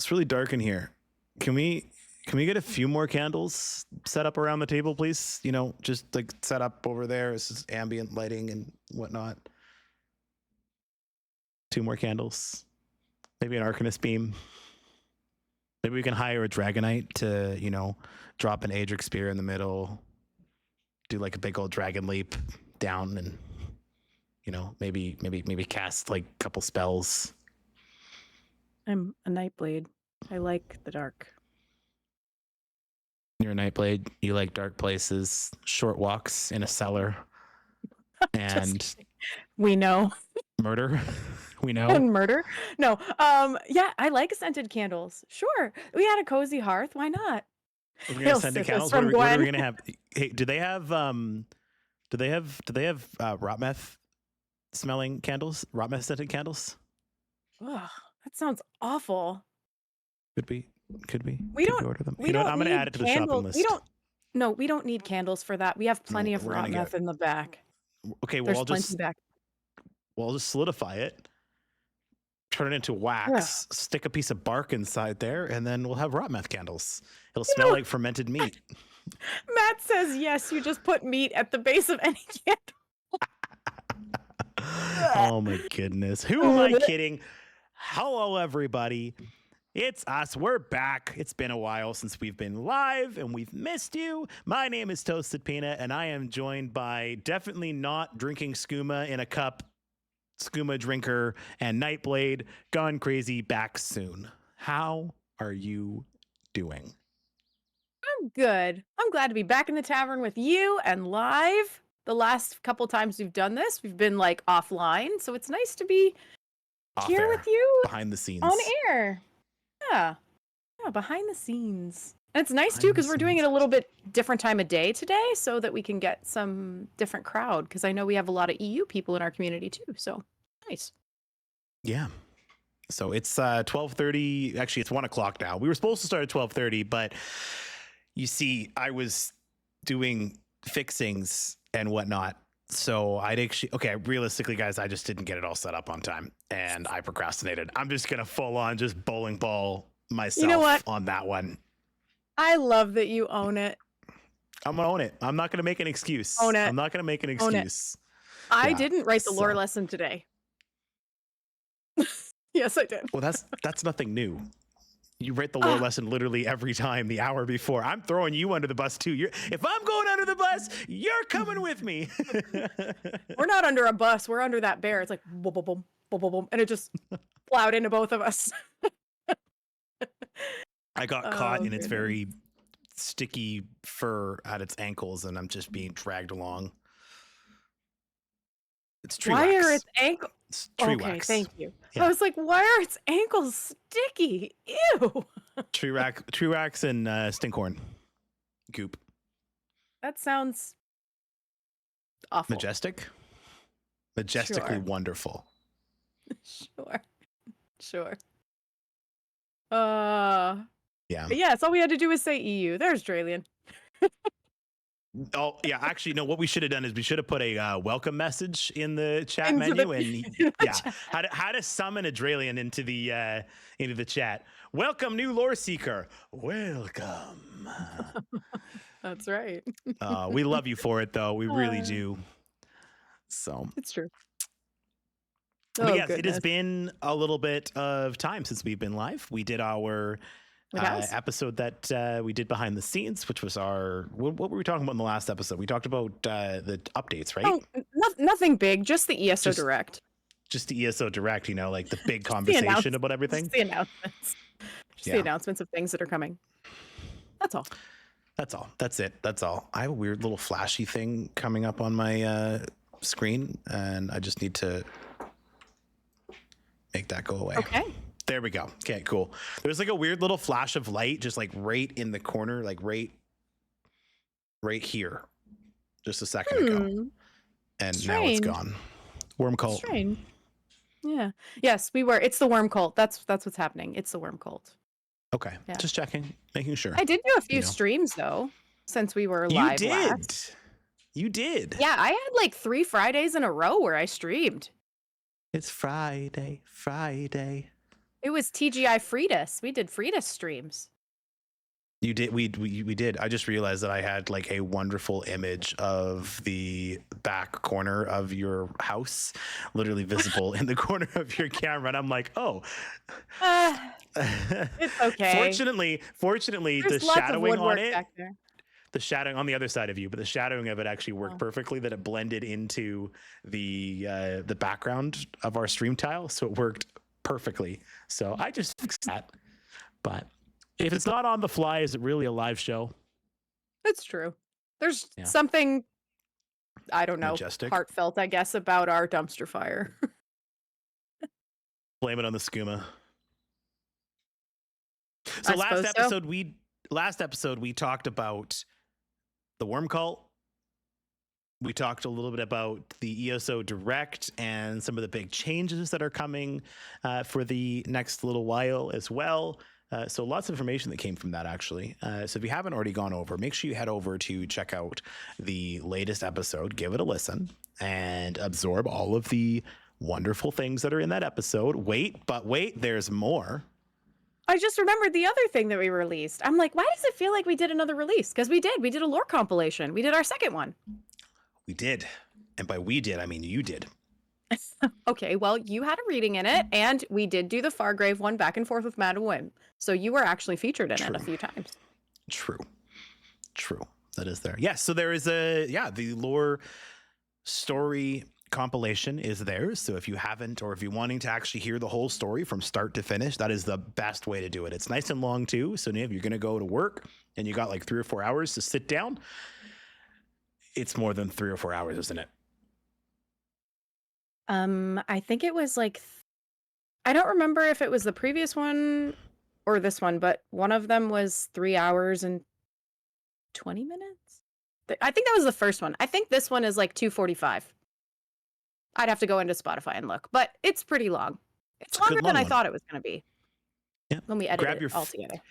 It's really dark in here. Can we get a few more candles set up around the table, please? You know, just like set up over there. This is ambient lighting and whatnot. 2 more candles. Maybe an Arcanist beam. Maybe we can hire a Dragonite to, you know, drop an Aedric Spear in the middle, do like a big old dragon leap down, and, you know, maybe cast like a couple spells. I'm a Nightblade. I like the dark. You're a Nightblade. You like dark places, short walks in a cellar, and we know murder. We know. And murder. No. Yeah, I like scented candles. Sure, we had a cozy hearth. Why not? We're gonna send the candles. What are we gonna have? Hey, do they have rot meth smelling candles? Rot meth scented candles? Ugh, that sounds awful. Could be. We don't order them. We don't I'm gonna add it to the shopping list. We don't need candles for that. We have plenty of rot meth in the back. Okay, well, I'll just solidify it, turn it into wax, stick a piece of bark inside there, and then we'll have rot meth candles. It'll smell like fermented meat. Matt says yes. You just put meat at the base of any candle. Oh my goodness. Who am I kidding? Hello, everybody. It's us. We're back. It's been a while since we've been live, and we've missed you. My name is Toasted Peanut, and I am joined by definitely not drinking skooma in a cup, skooma drinker, and Nightblade, gone crazy, back soon. How are you doing? I'm good. I'm glad to be back in the tavern with you and live. The last couple times we've done this, we've been like offline, so it's nice to be here with you behind the scenes on air. Yeah, behind the scenes. And it's nice too because we're doing it a little bit different time of day today so that we can get some different crowd, because I know we have a lot of EU people in our community too, so nice. Yeah. So it's 12:30. Actually, it's 1 o'clock now. We were supposed to start at 12:30, but you see, I was doing fixings and whatnot. So realistically, guys, I just didn't get it all set up on time, and I procrastinated. I'm just going to full on just bowling ball myself on that one. I love that you own it. I'm going to own it. I'm not going to make an excuse. Own it. I'm not going to make an excuse. I didn't write the lore lesson today. Yes, I did. Well, that's nothing new. You write the lore lesson literally every time the hour before. I'm throwing you under the bus too. If I'm going under the bus, you're coming with me. We're not under a bus. We're under that bear. It's like boom, boom, boom, boom, boom, boom, and it just plowed into both of us. I got caught in its very sticky fur at its ankles, and I'm just being dragged along. It's tree wax. Why are its ankles? Tree wax. Thank you. Yeah. I was like, why are its ankles sticky? Ew. Tree wax and stinkhorn goop. That sounds awful. Majestically wonderful. Sure. Yeah. But yeah, it's all we had to do was say EU. There's Dralian. Oh yeah, actually, no. What we should have done is we should have put a welcome message in the chat menu, how to summon a Dralian into the chat. Welcome, new Loreseeker. Welcome. That's right. We love you for it, though. We really do. So it's true. But yes, it has been a little bit of time since we've been live. We did our episode that we did behind the scenes, which was our what were we talking about in the last episode? We talked about the updates, right? Oh, nothing big, just the ESO Direct. Just the ESO Direct, like the big conversation about everything. Just the announcements. The announcements of things that are coming. That's all. That's it. That's all. I have a weird little flashy thing coming up on my screen, and I just need to make that go away. Okay. There we go. Okay, cool. There's like a weird little flash of light just like right in the corner, like right here, just a second ago. And Strange. Now it's gone. Worm cult. Strange. Yeah. Yes, we were. It's the worm cult. That's what's happening. It's the worm cult. Okay. Yeah. Just checking, making sure. I did do a few streams though, since we were live. You did. Yeah, I had like 3 Fridays in a row where I streamed. It's Friday. It was TGI Fritas. We did Fritas streams. You did. We did. I just realized that I had like a wonderful image of the back corner of your house, literally visible in the corner of your camera, and I'm like, oh. It's okay. Fortunately, There's the lots of shadowing on woodwork it, back there. the shadowing on the other side of you, but the shadowing of it actually worked perfectly. That it blended into the background of our stream tile, so it worked perfectly. So I just fixed that. But if it's not on the fly, is it really a live show? It's true. There's something, I don't know, Majestic. heartfelt, I guess, about our dumpster fire. Blame it on the skooma. So last episode we talked about the worm cult. We talked a little bit about the ESO Direct and some of the big changes that are coming for the next little while as well. So lots of information that came from that, actually. So if you haven't already gone over, make sure you head over to check out the latest episode, give it a listen, and absorb all of the wonderful things that are in that episode. Wait, there's more. I just remembered the other thing that we released. I'm like, why does it feel like we did another release? Because we did. We did a lore compilation. We did our second one. We did. And by we did, I mean you did. Okay, well, you had a reading in it, and we did do the Fargrave one back and forth with Madam Wim. So you were actually featured in it a few times. True. That is there. Yes, so there is the lore story compilation is there. So if you haven't, or if you're wanting to actually hear the whole story from start to finish, that is the best way to do it. It's nice and long too. So if you're going to go to work and you got like 3 or 4 hours to sit down, it's more than 3 or 4 hours, isn't it? I think it was like, I don't remember if it was the previous one or this one, but one of them was 3 hours and 20 minutes. I think that was the first one. I think this one is like 2:45. I'd have to go into Spotify and look, but it's pretty long. It's longer than I thought it was going to be. Yeah. When we edit it all together.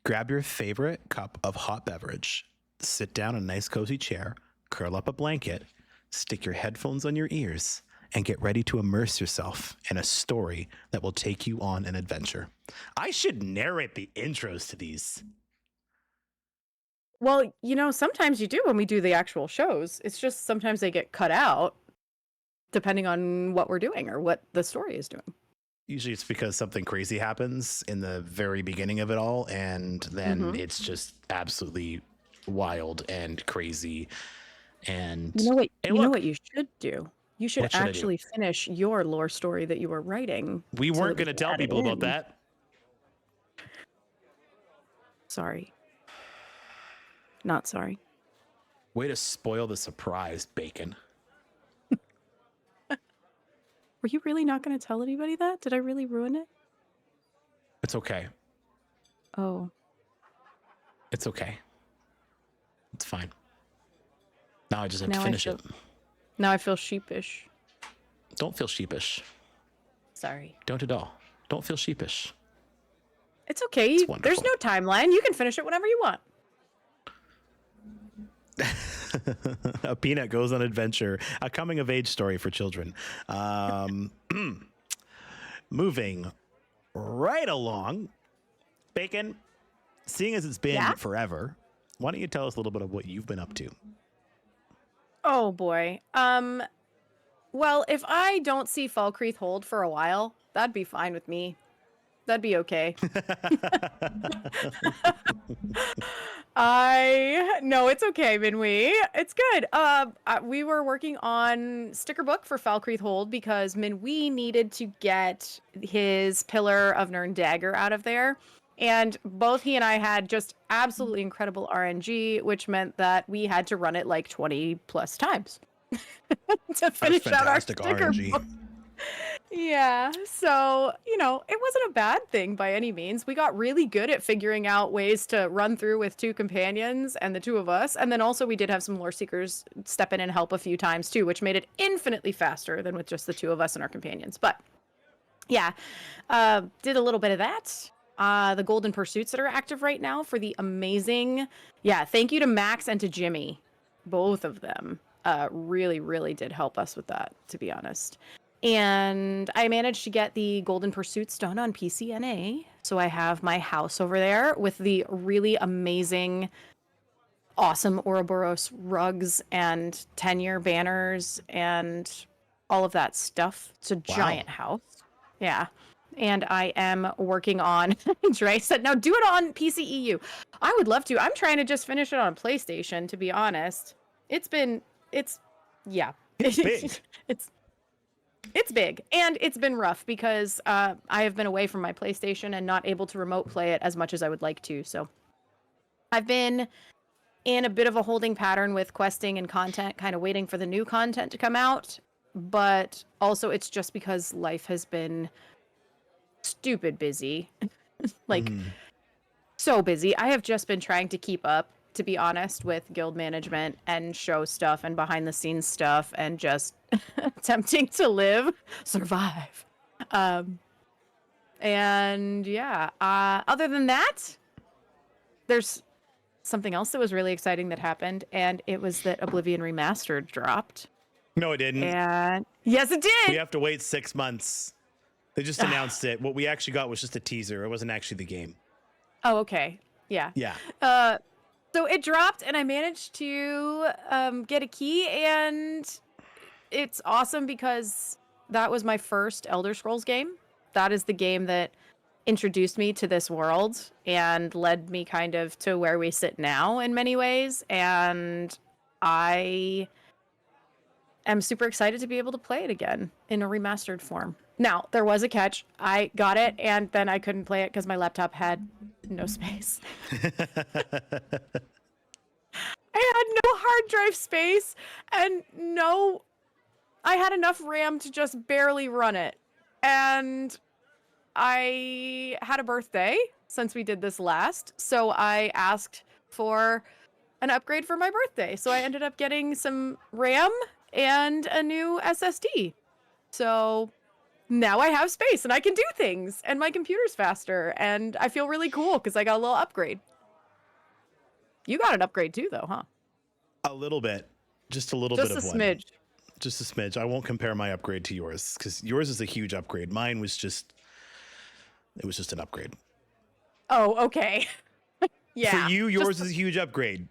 Grab your favorite cup of hot beverage, sit down in a nice cozy chair, curl up a blanket, stick your headphones on your ears, and get ready to immerse yourself in a story that will take you on an adventure. I should narrate the intros to these. Well, sometimes you do when we do the actual shows. It's just sometimes they get cut out depending on what we're doing or what the story is doing. Usually it's because something crazy happens in the very beginning of it all, and then it's just absolutely wild and crazy. And you know what you should do? You should actually finish your lore story that you were writing. We weren't going to tell people about that. Sorry. Not sorry. Way to spoil the surprise, Bacon. Were you really not going to tell anybody that? Did I really ruin it? It's okay. Oh. It's okay. It's fine. Now I just have to finish it. Now I feel sheepish. Don't feel sheepish. Sorry. Don't at all. Don't feel sheepish. It's okay. There's no timeline. You can finish it whenever you want. A peanut goes on adventure, a coming of age story for children. Moving right along, Bacon, seeing as it's been forever, why don't you tell us a little bit of what you've been up to? Oh boy. Well, if I don't see Falkreath hold for a while, that'd be fine with me. That'd be okay. No, it's okay, Minwee. It's good. We were working on sticker book for Falkreath Hold because Minwee needed to get his Pillar of Nirn dagger out of there. And both he and I had just absolutely incredible RNG, which meant that we had to run it like 20 plus times to finish out our sticker RNG. Book. Yeah, so, it wasn't a bad thing by any means. We got really good at figuring out ways to run through with 2 companions and the 2 of us. And then also we did have some Loreseekers step in and help a few times too, which made it infinitely faster than with just the 2 of us and our companions. But yeah, did a little bit of that. The golden pursuits that are active right now for the amazing, thank you to Max and to Jimmy. Both of them really, really did help us with that, to be honest. And I managed to get the Golden Pursuits done on PCNA. So I have my house over there with the really amazing, awesome Ouroboros rugs and 10-year banners and all of that stuff. It's a giant house. Yeah. And I am working on, Dre said, now do it on PCEU. I would love to. I'm trying to just finish it on PlayStation, to be honest. Yeah. It's big. It's big, and it's been rough because I have been away from my PlayStation and not able to remote play it as much as I would like to. So I've been in a bit of a holding pattern with questing and content, kind of waiting for the new content to come out. But also it's just because life has been stupid busy. Like, so busy. I have just been trying to keep up, to be honest, with guild management and show stuff and behind the scenes stuff and just attempting to survive. And yeah, other than that, there's something else that was really exciting that happened, and it was that Oblivion Remastered dropped. No, it didn't. And yes, it did. We have to wait 6 months. They just announced it. What we actually got was just a teaser. It wasn't actually the game. Oh, okay. Yeah. Yeah. So it dropped, and I managed to get a key, and it's awesome because that was my first Elder Scrolls game. That is the game that introduced me to this world and led me kind of to where we sit now in many ways. And I am super excited to be able to play it again in a remastered form. Now, there was a catch. I got it, and then I couldn't play it because my laptop had no space. I had no hard drive space, and I had enough RAM to just barely run it. And I had a birthday since we did this last, so I asked for an upgrade for my birthday. So I ended up getting some RAM and a new SSD. So now I have space and I can do things, and my computer's faster, and I feel really cool because I got a little upgrade. You got an upgrade too, though, huh? A little bit. Just a little bit of one. Just a smidge. Just a smidge. I won't compare my upgrade to yours because yours is a huge upgrade. Mine was just, it was just an upgrade. Oh, okay. Yeah. For you, yours is a huge upgrade.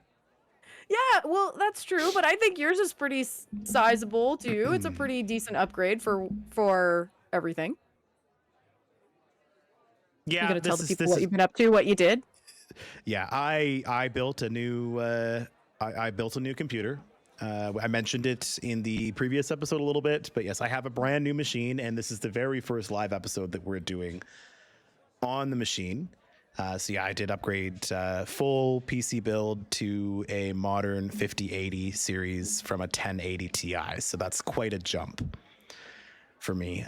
Yeah, well, that's true, but I think yours is pretty sizable too. It's a pretty decent upgrade for everything. Yeah, You gonna tell the people what you've been up to, what you did? Yeah, I built a new I built a new computer. I mentioned it in the previous episode a little bit, but yes, I have a brand new machine, and this is the very first live episode that we're doing on the machine. So yeah, I did upgrade full PC build to a modern 5080 series from a 1080 Ti. So that's quite a jump for me.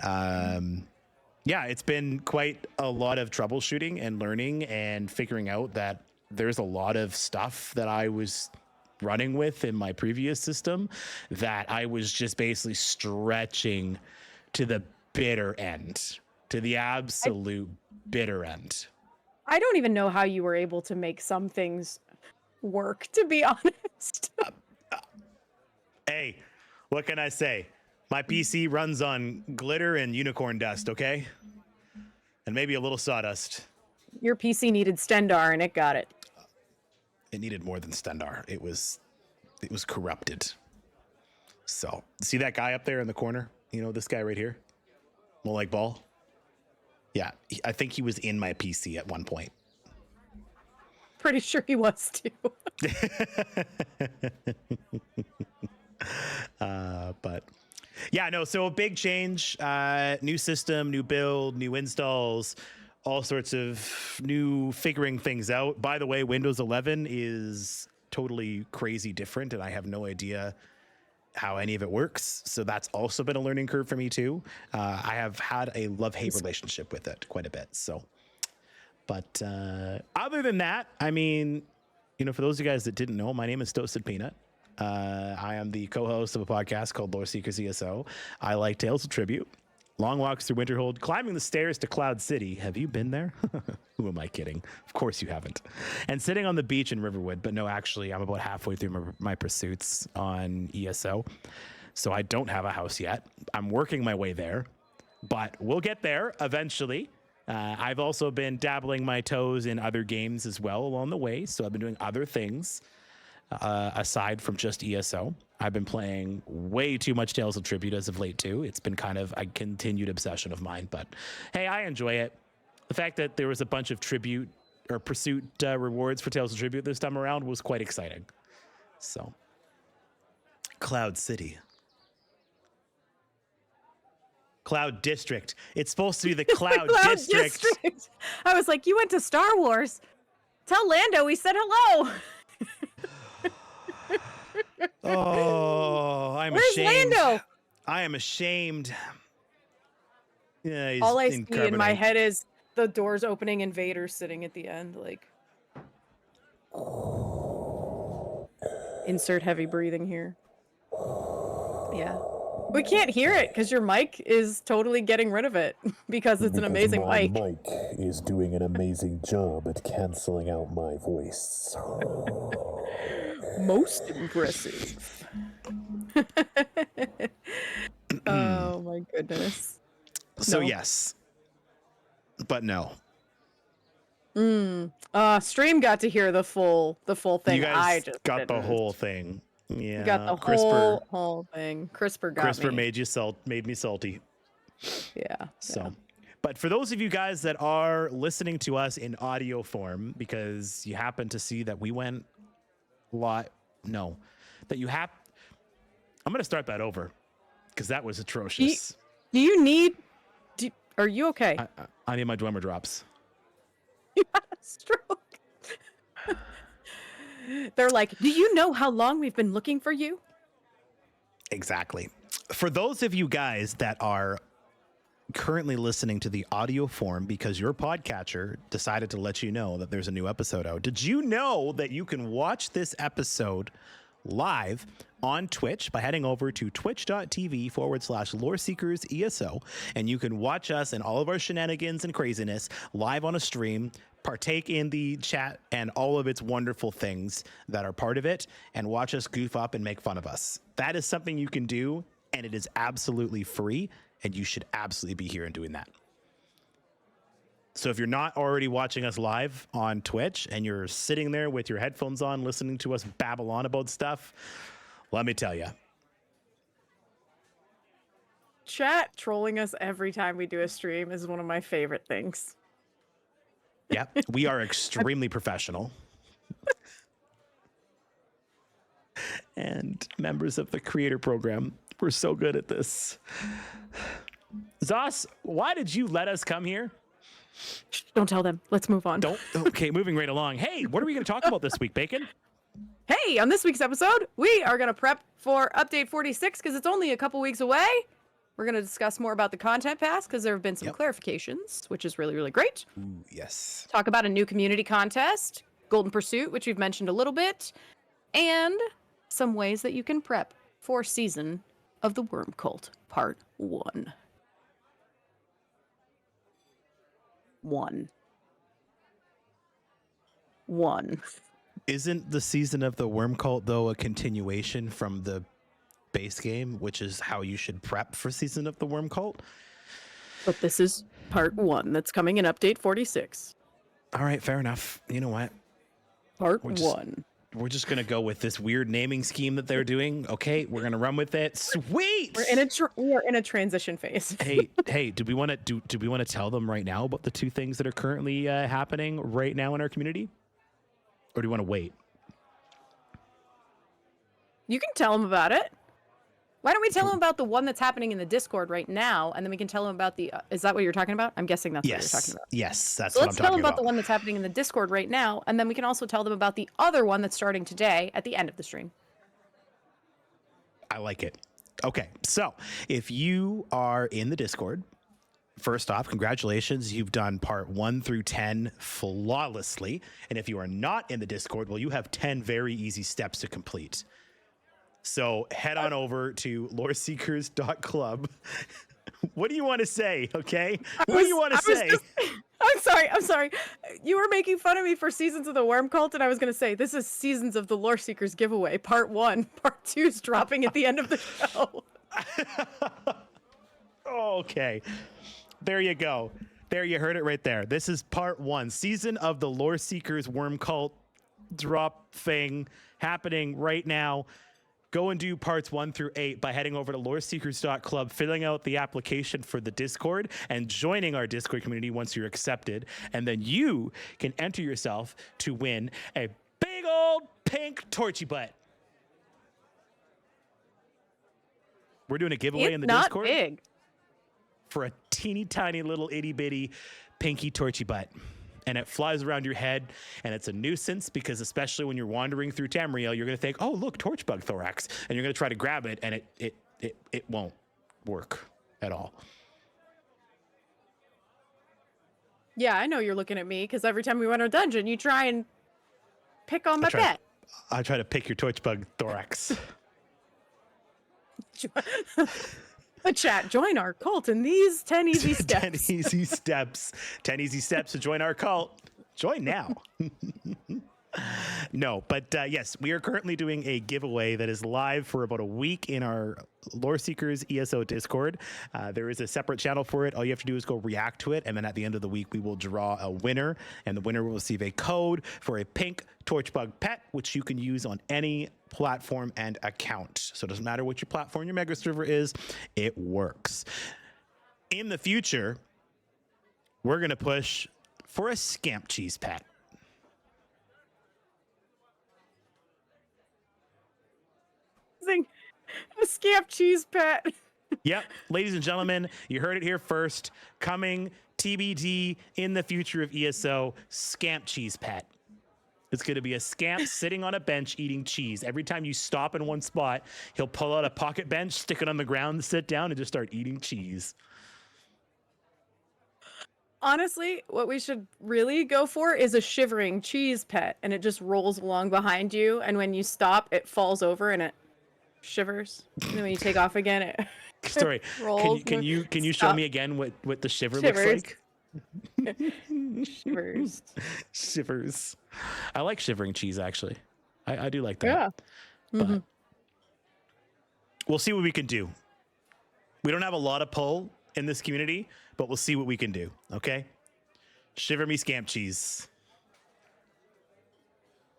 Yeah, it's been quite a lot of troubleshooting and learning and figuring out that there's a lot of stuff that I was running with in my previous system that I was just basically stretching to the bitter end, to the absolute bitter end. I don't even know how you were able to make some things work, to be honest. Hey, what can I say? My PC runs on glitter and unicorn dust, okay? And maybe a little sawdust. Your PC needed Stendar, and it got it. It needed more than Stendar. It was corrupted. So, see that guy up there in the corner? You know, this guy right here? More like ball? Yeah, I think he was in my PC at one point. Pretty sure he was too. But yeah, no, so a big change, new system, new build, new installs, all sorts of new figuring things out. By the way, Windows 11 is totally crazy different, and I have no idea how any of it works. So that's also been a learning curve for me too. I have had a love-hate relationship with it quite a bit. So, but other than that, I mean, you know, for those of you guys that didn't know, my name is Toasted Peanut. I am the co-host of a podcast called Loreseekers ESO. I like Tales of Tribute, long walks through Winterhold, climbing the stairs to Cloud City. Have you been there? Who am I kidding? Of course you haven't. And sitting on the beach in Riverwood. But no, actually, I'm about halfway through my pursuits on ESO. So I don't have a house yet. I'm working my way there, but we'll get there eventually. I've also been dabbling my toes in other games as well along the way. So I've been doing other things aside from just ESO. I've been playing way too much Tales of Tribute as of late too. It's been kind of a continued obsession of mine, but hey, I enjoy it. The fact that there was a bunch of tribute or pursuit rewards for Tales of Tribute this time around was quite exciting. So, Cloud City. Cloud District. It's supposed to be the Cloud, District. I was like, you went to Star Wars. Tell Lando we said hello. Oh, I'm Where's ashamed. Lando? I am ashamed. Yeah, he's all I in see in my carbonite. head is the doors opening and Vader sitting at the end, like. Insert heavy breathing here. Yeah. We can't hear it because your mic is totally getting rid of it because it's an amazing my mic. mic is doing an amazing job at canceling out my voice. Most impressive. Oh my goodness. So No. yes, but no. Stream got to hear the full thing. You guys I just got the didn't. whole thing. Yeah, You got the CRISPR. whole thing. CRISPR got CRISPR me. made me salty. Yeah. So, but for those of you guys that are listening to us in audio form, because you happen to see that we went I'm going to start that over because that was atrocious. Are you okay? I need my drummer drops. You had a stroke. They're like, do you know how long we've been looking for you? Exactly. For those of you guys that are currently listening to the audio form because your podcatcher decided to let you know that there's a new episode out, did you know that you can watch this episode live on Twitch by heading over to twitch.tv/Loreseekers ESO, and you can watch us and all of our shenanigans and craziness live on a stream, partake in the chat and all of its wonderful things that are part of it, and watch us goof up and make fun of us. That is something you can do, and it is absolutely free, and you should absolutely be here and doing that. So if you're not already watching us live on Twitch and you're sitting there with your headphones on listening to us babble on about stuff, let me tell you. Chat trolling us every time we do a stream is one of my favorite things. Yeah, we are extremely professional. And members of the creator program, we're so good at this. Zos, why did you let us come here? Shh, don't tell them. Let's move on. Okay, moving right along. Hey, what are we going to talk about this week, Bacon? Hey, on this week's episode, we are going to prep for update 46 because it's only a couple weeks away. We're going to discuss more about the content pass because there have been some clarifications, which is really, really great. Ooh, yes. Talk about a new community contest, Golden Pursuit, which we've mentioned a little bit, and some ways that you can prep for Season of the Worm Cult, Part 1. One. Isn't the Season of the Worm Cult, though, a continuation from the base game, which is how you should prep for Season of the Worm Cult? But this is Part 1 that's coming in update 46. All right, fair enough. You know what? Part We're just- 1. We're just going to go with this weird naming scheme that they're doing. Okay, we're going to run with it. Sweet. We are in a transition phase. hey, do we want to tell them right now about the two things that are currently happening right now in our community? Or do you want to wait? You can tell them about it. Why don't we tell them about the one that's happening in the Discord right now, and then we can tell them about the... is that what you're talking about? I'm guessing that's what you're talking about. Yes, that's So what I'm let's tell them talking about the one that's happening in the Discord right now, and then we can also tell them about the other one that's starting today at the end of the stream. I like it. Okay, so if you are in the Discord, first off, congratulations. You've done part 1 through 10 flawlessly. And if you are not in the Discord, well, you have 10 very easy steps to complete. So head on over to loreseekers.club. What do you want to say? Okay. What do you want to say? I'm sorry. You were making fun of me for Seasons of the Worm Cult, and I was going to say, this is Seasons of the Loreseekers giveaway, part 1. Part 2 is dropping at the end of the show. Okay. There you go. There, you heard it right there. This is part 1. Season of the Loreseekers Worm Cult drop thing happening right now. Go and do parts 1 through 8 by heading over to loreseekers.club, filling out the application for the Discord, and joining our Discord community once you're accepted. And then you can enter yourself to win a big old pink torchy butt. We're doing a giveaway in the Discord. It's not big. For a teeny tiny little itty bitty pinky torchy butt. And it flies around your head, and it's a nuisance because especially when you're wandering through Tamriel, you're going to think, oh, look, torchbug thorax. And you're going to try to grab it, and it won't work at all. Yeah, I know you're looking at me because every time we went to a dungeon, you try and pick on my pet. I try to pick your torchbug thorax. A chat, join our cult in these 10 easy steps. 10 easy steps. 10 easy steps to join our cult. Join now. No, but yes, we are currently doing a giveaway that is live for about a week in our Loreseekers ESO Discord. There is a separate channel for it. All you have to do is go react to it, and then at the end of the week, we will draw a winner, and the winner will receive a code for a pink torchbug pet, which you can use on any platform and account. So it doesn't matter what your platform your mega server is, it works. In the future, we're going to push for a scamp cheese pet. A scamp cheese pet. Yep, ladies and gentlemen, you heard it here first. Coming TBD in the future of ESO, scamp cheese pet. It's going to be a scamp sitting on a bench eating cheese. Every time you stop in one spot, he'll pull out a pocket bench, stick it on the ground, sit down, and just start eating cheese. Honestly, what we should really go for is a shivering cheese pet, and it just rolls along behind you, and when you stop, it falls over and it shivers. And then when you take off again, it Sorry, rolls. can you show me again what the shiver looks like? Shivers. Shivers. I like shivering cheese, actually. I do like that. Yeah. But we'll see what we can do. We don't have a lot of pull in this community, but we'll see what we can do. Okay. Shiver me scamp cheese.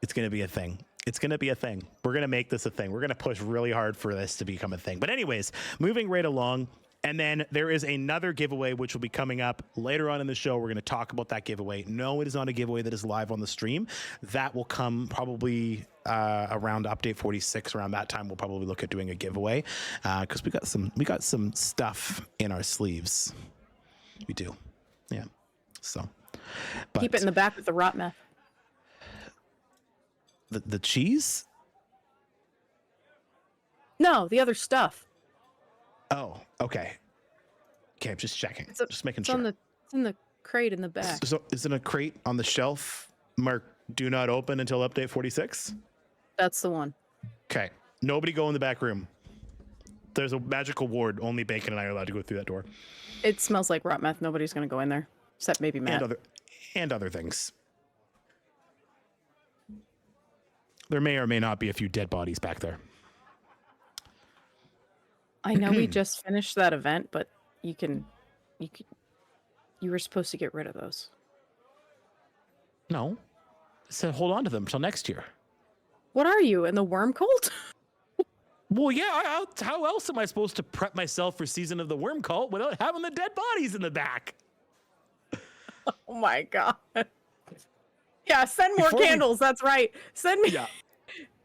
It's going to be a thing. It's going to be a thing. We're going to make this a thing. We're going to push really hard for this to become a thing. But anyways, moving right along. And then there is another giveaway, which will be coming up later on in the show. We're going to talk about that giveaway. No, it is not a giveaway that is live on the stream. That will come probably around update 46. Around that time, we'll probably look at doing a giveaway because we got some stuff in our sleeves. We do. Yeah. So Keep it in the back with the rot meth. The cheese? No, the other stuff. Oh, okay. Okay, I'm just checking. Just making it's sure. It's in the crate in the back. So is it a crate on the shelf? Mark, do not open until update 46? That's the one. Okay. Nobody go in the back room. There's a magical ward. Only Bacon and I are allowed to go through that door. It smells like rot meth. Nobody's going to go in there. Except maybe Matt. And other things. There may or may not be a few dead bodies back there. I know we just finished that event, but you were supposed to get rid of those. No. So hold on to them until next year. What are you, in the worm cult? Well, yeah. How else am I supposed to prep myself for Season of the Worm Cult without having the dead bodies in the back? Oh my god. Yeah, send more candles. That's right. Send me. Yeah.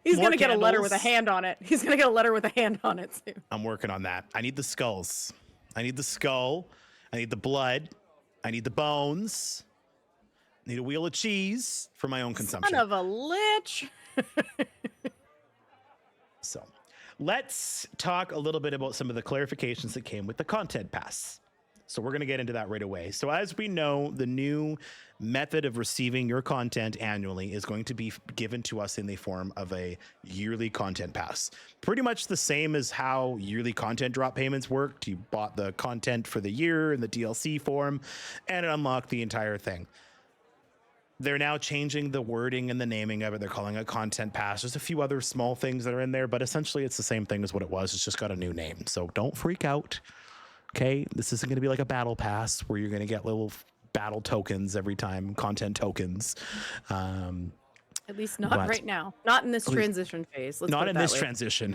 He's going to get a letter with a hand on it. He's going to get a letter with a hand on it soon. I'm working on that. I need the skulls. I need the skull. I need the blood. I need the bones. I need a wheel of cheese for my own consumption. Son of a lich. So let's talk a little bit about some of the clarifications that came with the content pass. So we're going to get into that right away. So as we know, the new method of receiving your content annually is going to be given to us in the form of a yearly content pass. Pretty much the same as how yearly content drop payments worked. You bought the content for the year in the DLC form and it unlocked the entire thing. They're now changing the wording and the naming of it. They're calling it content pass. There's a few other small things that are in there, but essentially it's the same thing as what it was. It's just got a new name. So don't freak out. Okay, this isn't going to be like a battle pass where you're going to get little battle tokens every time, content tokens. At least not right now. Not in this transition phase. Let's not in this transition.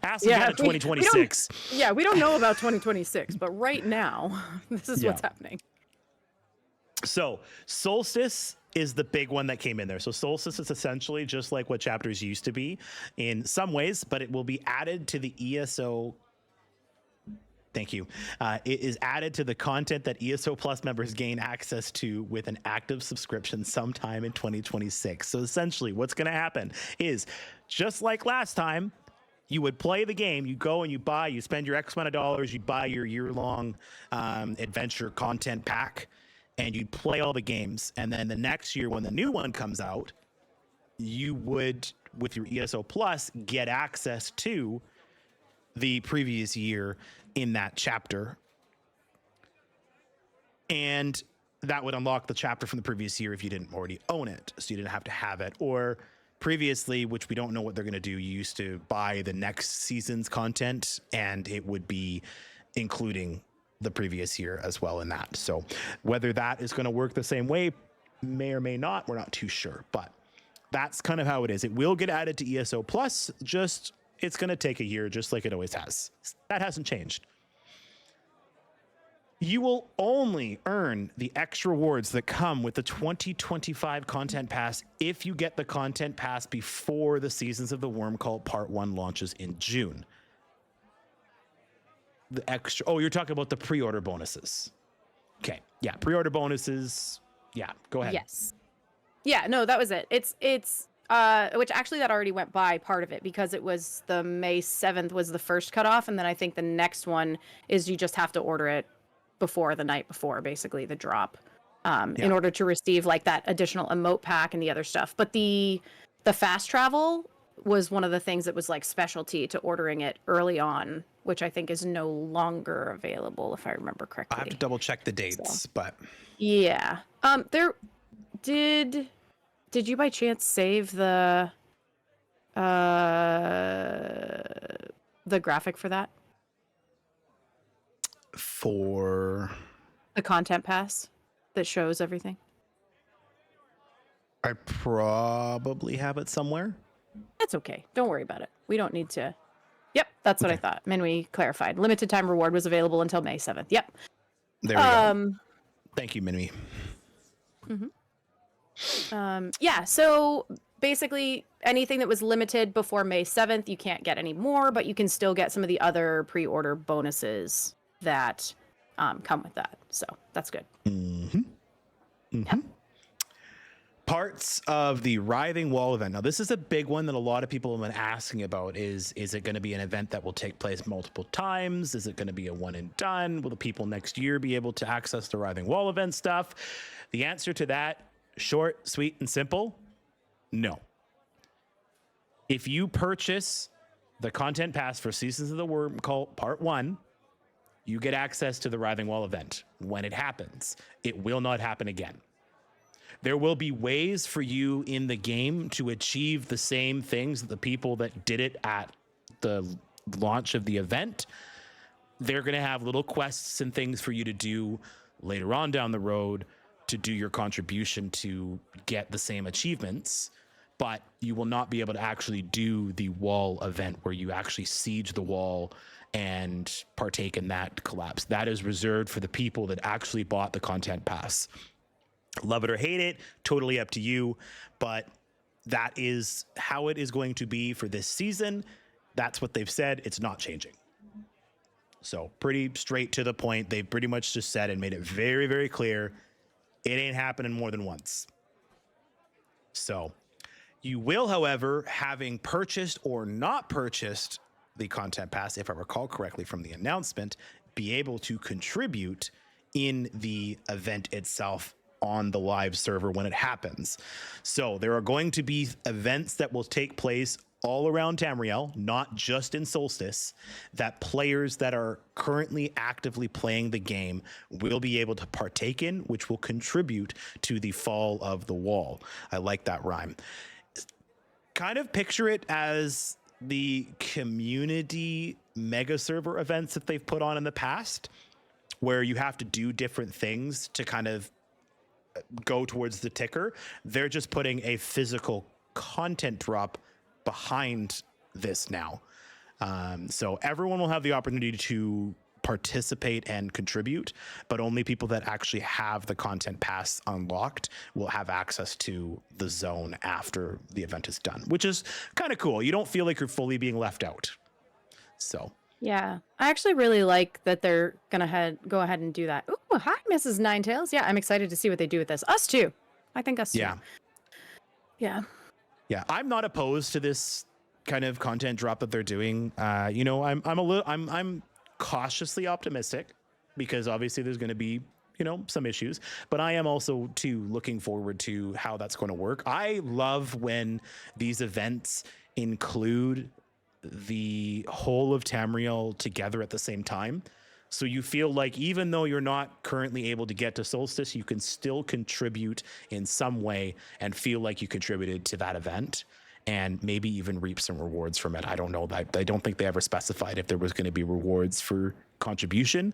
Ask again in 2026. We don't know about 2026, but right now, this is what's happening. So Solstice is the big one that came in there. So Solstice is essentially just like what chapters used to be in some ways, but it will be added to the ESO. Thank you. It is added to the content that ESO Plus members gain access to with an active subscription sometime in 2026. So essentially what's going to happen is just like last time, you would play the game, you go and you buy, you spend your X amount of dollars, you buy your year-long adventure content pack, and you'd play all the games. And then the next year when the new one comes out, you would, with your ESO Plus, get access to the previous year in that chapter. And that would unlock the chapter from the previous year if you didn't already own it. So you didn't have to have it. Or previously, which we don't know what they're going to do, you used to buy the next season's content and it would be including the previous year as well in that. So whether that is going to work the same way, may or may not, we're not too sure. But that's kind of how it is. It will get added to ESO Plus, just it's going to take a year, just like it always has. That hasn't changed. You will only earn the extra rewards that come with the 2025 Content Pass if you get the Content Pass before the Seasons of the Worm Cult Part 1 launches in June. The extra... Oh, you're talking about the pre-order bonuses. Okay. Yeah, pre-order bonuses. Yeah, go ahead. Yes. Yeah, no, that was it. It's which actually that already went by part of it because it was the May 7th was the first cutoff. And then I think the next one is you just have to order it before the night before, basically the drop, in order to receive like that additional emote pack and the other stuff. But the fast travel was one of the things that was like specialty to ordering it early on, which I think is no longer available if I remember correctly. I have to double check the dates, but yeah. Did you by chance save the graphic for that? For the content pass that shows everything? I probably have it somewhere. That's okay. Don't worry about it. We don't need to. Yep, that's what I thought. Minwy clarified. Limited time reward was available until May 7th. Yep. There we go. Thank you, Minwy. Mm-hmm. Yeah, so basically anything that was limited before May 7th, you can't get any more, but you can still get some of the other pre-order bonuses that come with that. So that's good. Mm-hmm. Mm-hmm. Yeah. Parts of the Writhing Wall event. Now, this is a big one that a lot of people have been asking about. Is it going to be an event that will take place multiple times? Is it going to be a one and done? Will the people next year be able to access the Writhing Wall event stuff? The answer to that, short, sweet, and simple, no. If you purchase the content pass for Seasons of the Worm Cult Part 1, you get access to the Writhing Wall event. When it happens, it will not happen again. There will be ways for you in the game to achieve the same things that the people that did it at the launch of the event. They're going to have little quests and things for you to do later on down the road to do your contribution to get the same achievements, but you will not be able to actually do the wall event where you actually siege the wall and partake in that collapse. That is reserved for the people that actually bought the content pass. Love it or hate it, totally up to you, but that is how it is going to be for this season. That's what they've said. It's not changing. So pretty straight to the point. They've pretty much just said and made it very, very clear. It ain't happening more than once. So you will, however, having purchased or not purchased the content pass, if I recall correctly from the announcement, be able to contribute in the event itself on the live server when it happens. So there are going to be events that will take place all around Tamriel, not just in Solstice, that players that are currently actively playing the game will be able to partake in, which will contribute to the fall of the wall. I like that rhyme. Kind of picture it as the community mega server events that they've put on in the past, where you have to do different things to kind of go towards the ticker. They're just putting a physical content drop behind this now. So everyone will have the opportunity to participate and contribute, but only people that actually have the content pass unlocked will have access to the zone after the event is done, which is kind of cool. You don't feel like you're fully being left out. So Yeah, I actually really like that they're gonna go ahead and do that. Ooh, hi, Mrs. Ninetails. Yeah, I'm excited to see what they do with this. Us too. I think us too. Yeah. Yeah, I'm not opposed to this kind of content drop that they're doing. I'm cautiously optimistic because obviously there's going to be, some issues, but I am also too looking forward to how that's going to work. I love when these events include the whole of Tamriel together at the same time. So you feel like even though you're not currently able to get to Solstice, you can still contribute in some way and feel like you contributed to that event and maybe even reap some rewards from it. I don't know. I don't think they ever specified if there was going to be rewards for contribution.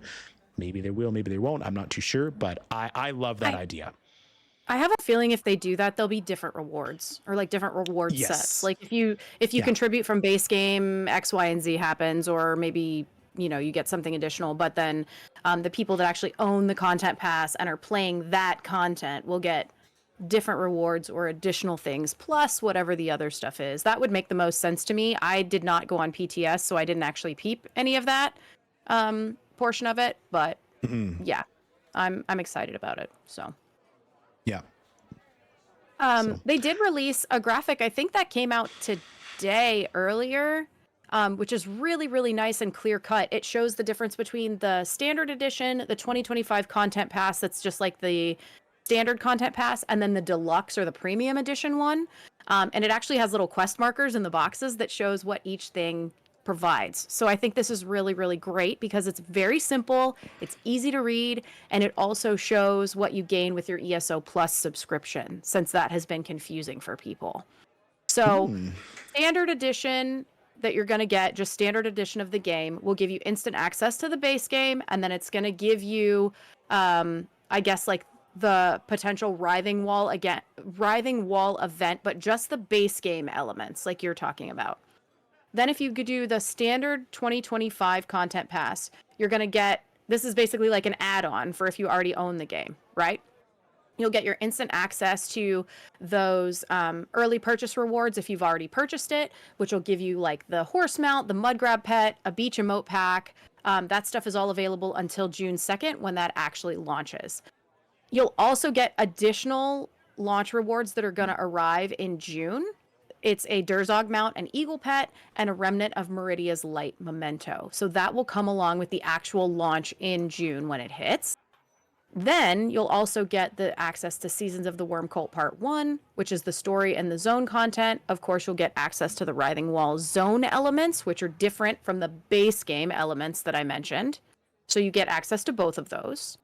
Maybe they will, maybe they won't. I'm not too sure, but I love that idea. I have a feeling if they do that, there'll be different rewards or like different reward sets. Like if you contribute from base game, X, Y, and Z happens, or maybe you get something additional, but then the people that actually own the content pass and are playing that content will get different rewards or additional things, plus whatever the other stuff is. That would make the most sense to me. I did not go on PTS, so I didn't actually peep any of that portion of it, but yeah, I'm excited about it. So yeah. They did release a graphic. I think that came out today earlier. Which is really, really nice and clear cut. It shows the difference between the standard edition, the 2025 content pass that's just like the standard content pass, and then the deluxe or the premium edition one. And it actually has little quest markers in the boxes that shows what each thing provides. So I think this is really, really great because it's very simple, it's easy to read, and it also shows what you gain with your ESO Plus subscription, since that has been confusing for people. So standard edition that you're going to get, just standard edition of the game, will give you instant access to the base game, and then it's going to give you I guess like the potential writhing wall event, but just the base game elements like you're talking about. Then if you could do the standard 2025 content pass, you're going to get, this is basically like an add-on for if you already own the game, right? You'll get your instant access to those early purchase rewards if you've already purchased it, which will give you like the horse mount, the mud grab pet, a beach emote pack. That stuff is all available until June 2nd when that actually launches. You'll also get additional launch rewards that are going to arrive in June. It's a Durzog mount, an eagle pet, and a remnant of Meridia's light memento. So that will come along with the actual launch in June when it hits. Then you'll also get the access to Seasons of the Worm Cult Part 1, which is the story and the zone content. Of course, you'll get access to the Writhing Wall zone elements, which are different from the base game elements that I mentioned. So you get access to both of those.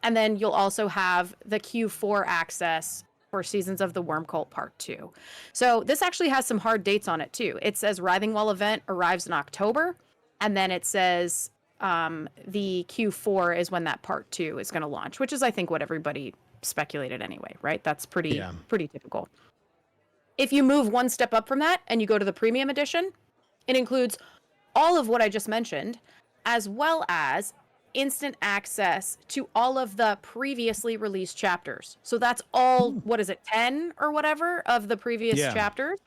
And then you'll also have the Q4 access for Seasons of the Worm Cult Part 2. So this actually has some hard dates on it too. It says Writhing Wall event arrives in October, and then it says the Q4 is when that Part 2 is going to launch, which is I think what everybody speculated anyway, right? That's pretty typical. If you move one step up from that and you go to the premium edition, it includes all of what I just mentioned, as well as instant access to all of the previously released chapters. So that's all, what is it, 10 or whatever of the previous chapters?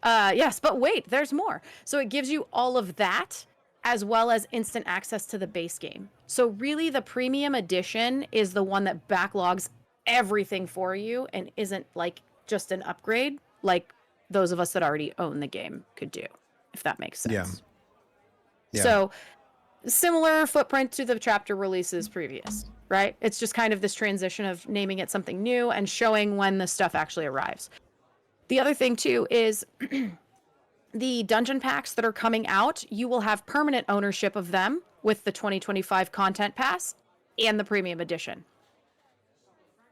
Yes, but wait, there's more. So it gives you all of that, as well as instant access to the base game. So really the premium edition is the one that backlogs everything for you and isn't like just an upgrade like those of us that already own the game could do, if that makes sense. Yeah. So similar footprint to the chapter releases previous. right? It's just kind of this transition of naming it something new and showing when the stuff actually arrives. The other thing too is the dungeon packs that are coming out, you will have permanent ownership of them with the 2025 content pass and the premium edition.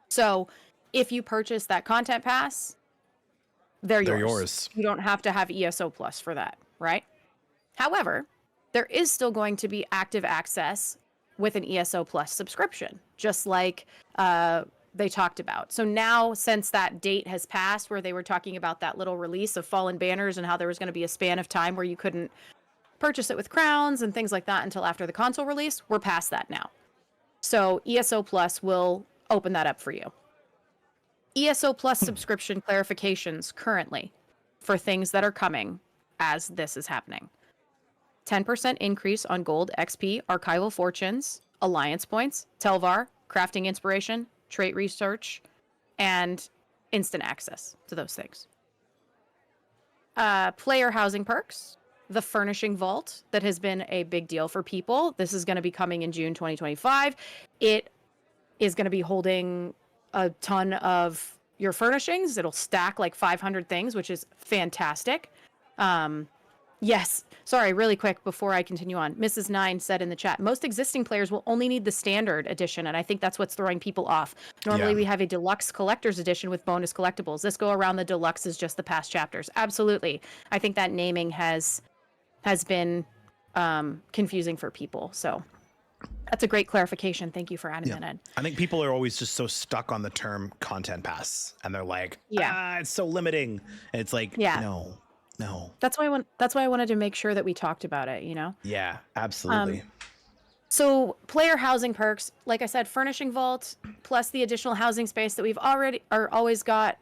So if you purchase that content pass, they're yours. You don't have to have ESO Plus for that, right? However, there is still going to be active access with an ESO Plus subscription, just like they talked about. So now, since that date has passed where they were talking about that little release of Fallen Banners and how there was going to be a span of time where you couldn't purchase it with crowns and things like that until after the console release, we're past that now. So ESO Plus will open that up for you. ESO Plus subscription clarifications currently for things that are coming as this is happening. 10% increase on gold, XP, archival fortunes, alliance points, Telvar, crafting inspiration, trait research, and instant access to those things. Player housing perks, the furnishing vault that has been a big deal for people. This is going to be coming in June 2025. It is going to be holding a ton of your furnishings. It'll stack like 500 things, which is fantastic. Yes. Sorry, really quick before I continue on. Mrs. Nine said in the chat, most existing players will only need the standard edition, and I think that's what's throwing people off. Normally we have a deluxe collector's edition with bonus collectibles. This go around, the deluxe is just the past chapters. Absolutely. I think that naming has been confusing for people. So that's a great clarification. Thank you for adding that in. I think people are always just so stuck on the term content pass, and they're like, it's so limiting. And it's like, no. That's why I wanted to make sure that we talked about it, you know? Yeah, absolutely. So player housing perks, like I said, furnishing vault plus the additional housing space that we've always got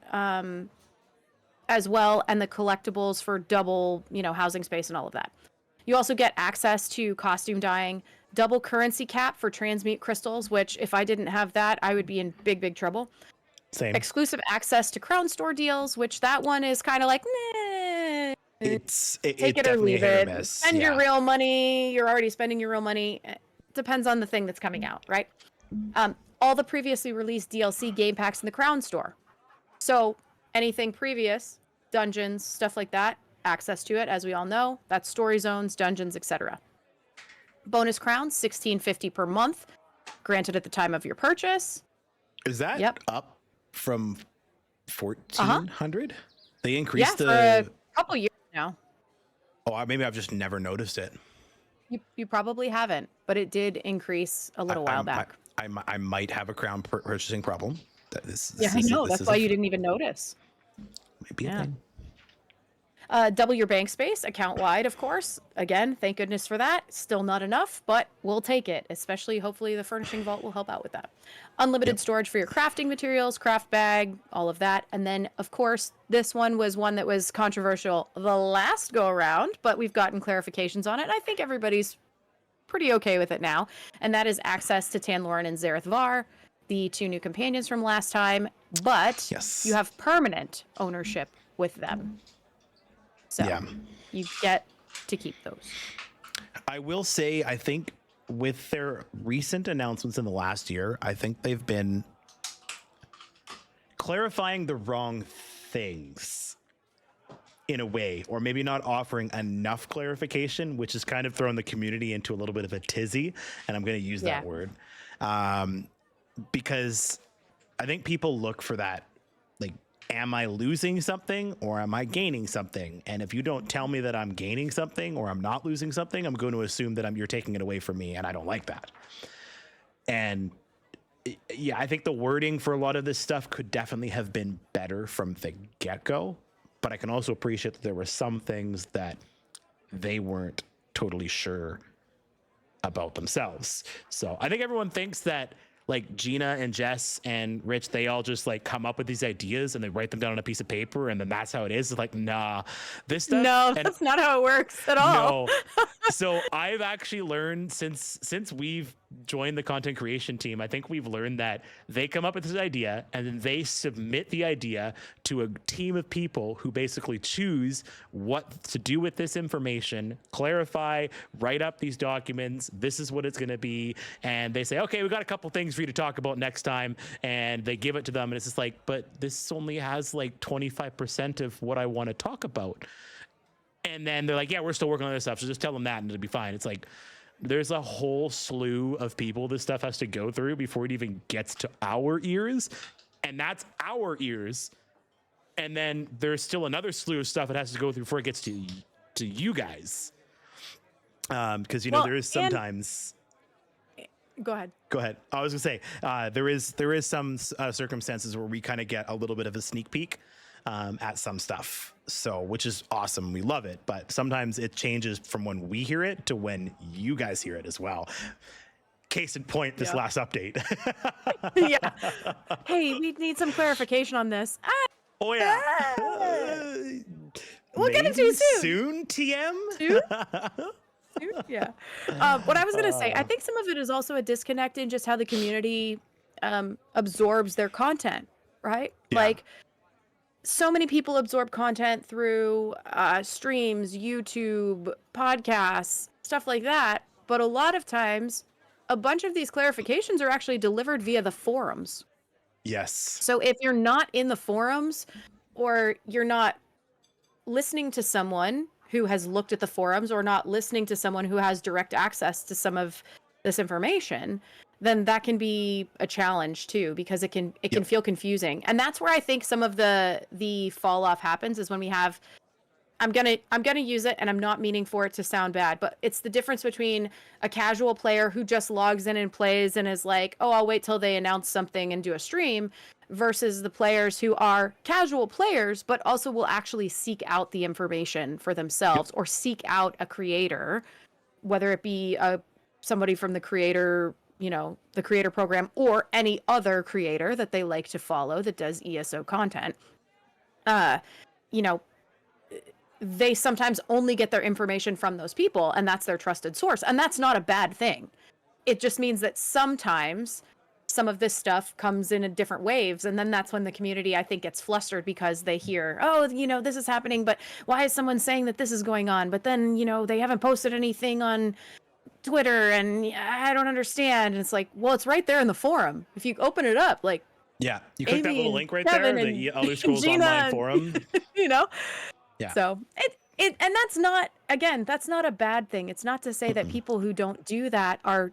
as well, and the collectibles for double, housing space and all of that. You also get access to costume dyeing, double currency cap for transmute crystals, which if I didn't have that, I would be in big, big trouble. Same. Exclusive access to Crown Store deals, which that one is kind of like, meh. Take it or leave it. Spend your real money. You're already spending your real money. Depends on the thing that's coming out, right? All the previously released DLC game packs in the Crown Store. So anything previous, dungeons, stuff like that, access to it, as we all know. That's story zones, dungeons, etc. Bonus crowns, $16.50 per month, granted at the time of your purchase. Is that up from 1,400? They increased for a couple years now. Oh, maybe I've just never noticed it. You probably haven't, but it did increase a little while back. I might have a crown purchasing problem. I know. That's why you didn't even notice. Might be a thing. Double your bank space, account-wide, of course. Again, thank goodness for that. Still not enough, but we'll take it. Especially, hopefully, the furnishing vault will help out with that. Unlimited storage for your crafting materials, craft bag, all of that. And then, of course, this one was one that was controversial the last go-around, but we've gotten clarifications on it. I think everybody's pretty okay with it now. And that is access to Tanloran and Zareth Var, the two new companions from last time. But you have permanent ownership with them. So you get to keep those. I will say, I think with their recent announcements in the last year, I think they've been clarifying the wrong things in a way, or maybe not offering enough clarification, which has kind of thrown the community into a little bit of a tizzy. And I'm going to use that word because I think people look for that, like, am I losing something or am I gaining something? And if you don't tell me that I'm gaining something or I'm not losing something, I'm going to assume that you're taking it away from me, and I don't like that. And I think the wording for a lot of this stuff could definitely have been better from the get-go, but I can also appreciate that there were some things that they weren't totally sure about themselves. So I think everyone thinks that, like, Gina and Jess and Rich, they all just like come up with these ideas and they write them down on a piece of paper and then that's how it is. It's like, nah, this stuff. No, that's not how it works at all. No. So I've actually learned since we've join the content creation team, I think we've learned that they come up with this idea and then they submit the idea to a team of people who basically choose what to do with this information, clarify, write up these documents. This is what it's going to be. And they say, okay, we got a couple things for you to talk about next time. And they give it to them. And it's just like, but this only has like 25% of what I want to talk about. And then they're like, yeah, we're still working on this stuff. So just tell them that and it'll be fine. It's like, there's a whole slew of people this stuff has to go through before it even gets to our ears. And that's our ears. And then there's still another slew of stuff it has to go through before it gets to you guys. Because, there is sometimes... Go ahead. I was gonna say, there is some circumstances where we kind of get a little bit of a sneak peek at some stuff. So, which is awesome. We love it. But sometimes it changes from when we hear it to when you guys hear it as well. Case in point, this last update. Yeah. Hey, we need some clarification on this. Oh, yeah. We'll get into it soon. TM? Soon? Yeah. What I was going to say, I think some of it is also a disconnect in just how the community absorbs their content, right? Yeah. Like, so many people absorb content through streams, YouTube, podcasts, stuff like that. But a lot of times, a bunch of these clarifications are actually delivered via the forums. Yes. So if you're not in the forums or you're not listening to someone who has looked at the forums or not listening to someone who has direct access to some of this information, then that can be a challenge too, because it can feel confusing. And that's where I think some of the fall off happens, is when we have, I'm gonna use it, and I'm not meaning for it to sound bad, but it's the difference between a casual player who just logs in and plays and is like, oh, I'll wait till they announce something and do a stream, versus the players who are casual players, but also will actually seek out the information for themselves or seek out a creator, whether it be somebody from the creator, the creator program, or any other creator that they like to follow that does ESO content. They sometimes only get their information from those people, and that's their trusted source. And that's not a bad thing. It just means that sometimes some of this stuff comes in different waves, and then that's when the community, I think, gets flustered because they hear, oh, this is happening, but why is someone saying that this is going on? But then, they haven't posted anything on Twitter, and I don't understand. And it's like, well, it's right there in the forum. If you open it up, like, yeah, you click that Amy little link right Kevin there, the Elder Scrolls Online forum. Yeah. So and that's not, again, that's not a bad thing. It's not to say that people who don't do that are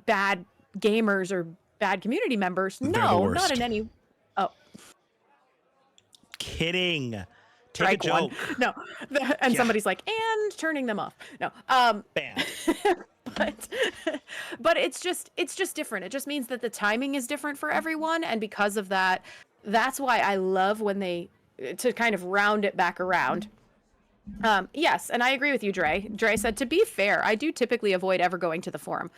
bad gamers or bad community members. They're the No, worst. not in any. Oh, Kidding. Take strike a joke. one. No, and Yeah. somebody's like, and turning them off. No, Bam. but it's just different. It just means that the timing is different for everyone, and because of that, that's why I love when they, to kind of round it back around. Yes, and I agree with you, Dre. Dre said, to be fair, I do typically avoid ever going to the forum.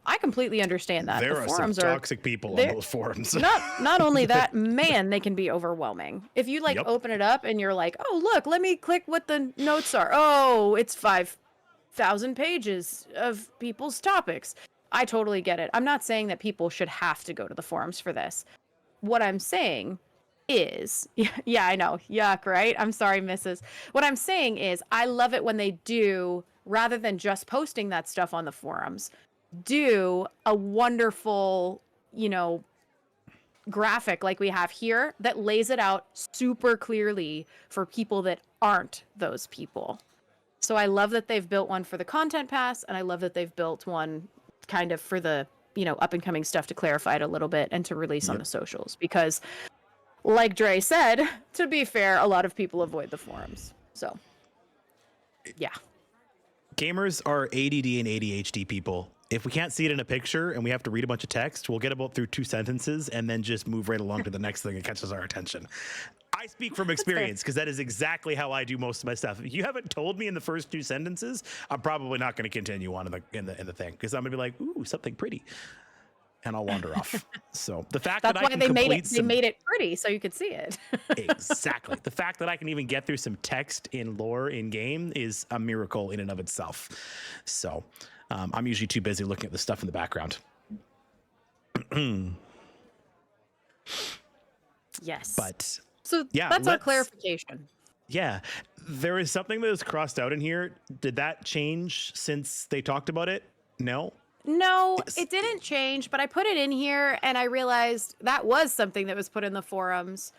I completely understand that. There The are forums some are toxic people on they're- those forums. not only that, man, they can be overwhelming. If you Yep. open it up and you're like, oh, look, let me click what the notes are. Oh, it's 5,000 pages of people's topics. I totally get it. I'm not saying that people should have to go to the forums for this. What I'm saying is, yeah, I know. Yuck, right? I'm sorry, Mrs. What I'm saying is, I love it when they do, rather than just posting that stuff on the forums, do a wonderful, graphic like we have here that lays it out super clearly for people that aren't those people. So I love that they've built one for the content pass, and I love that they've built one kind of for the, up and coming stuff to clarify it a little bit and to release on the socials, because like Dre said, to be fair, a lot of people avoid the forums. So yeah. Gamers are ADD and ADHD people. If we can't see it in a picture and we have to read a bunch of text, we'll get about through 2 sentences and then just move right along to the next thing that catches our attention. I speak from experience because that is exactly how I do most of my stuff. If you haven't told me in the first 2 sentences, I'm probably not going to continue on in the thing, because I'm going to be like, ooh, something pretty, and I'll wander off. So the fact That's that why I can they made complete it. They made it pretty so you could see it. Exactly. The fact that I can even get through some text in lore in game is a miracle in and of itself. So, I'm usually too busy looking at the stuff in the background. Yes. But so yeah, that's our let's- clarification. yeah, there is something that is crossed out in here. Did that change since they talked about it? No. No, Yes. it didn't change, but I put it in here and I realized that was something that was put in the forums.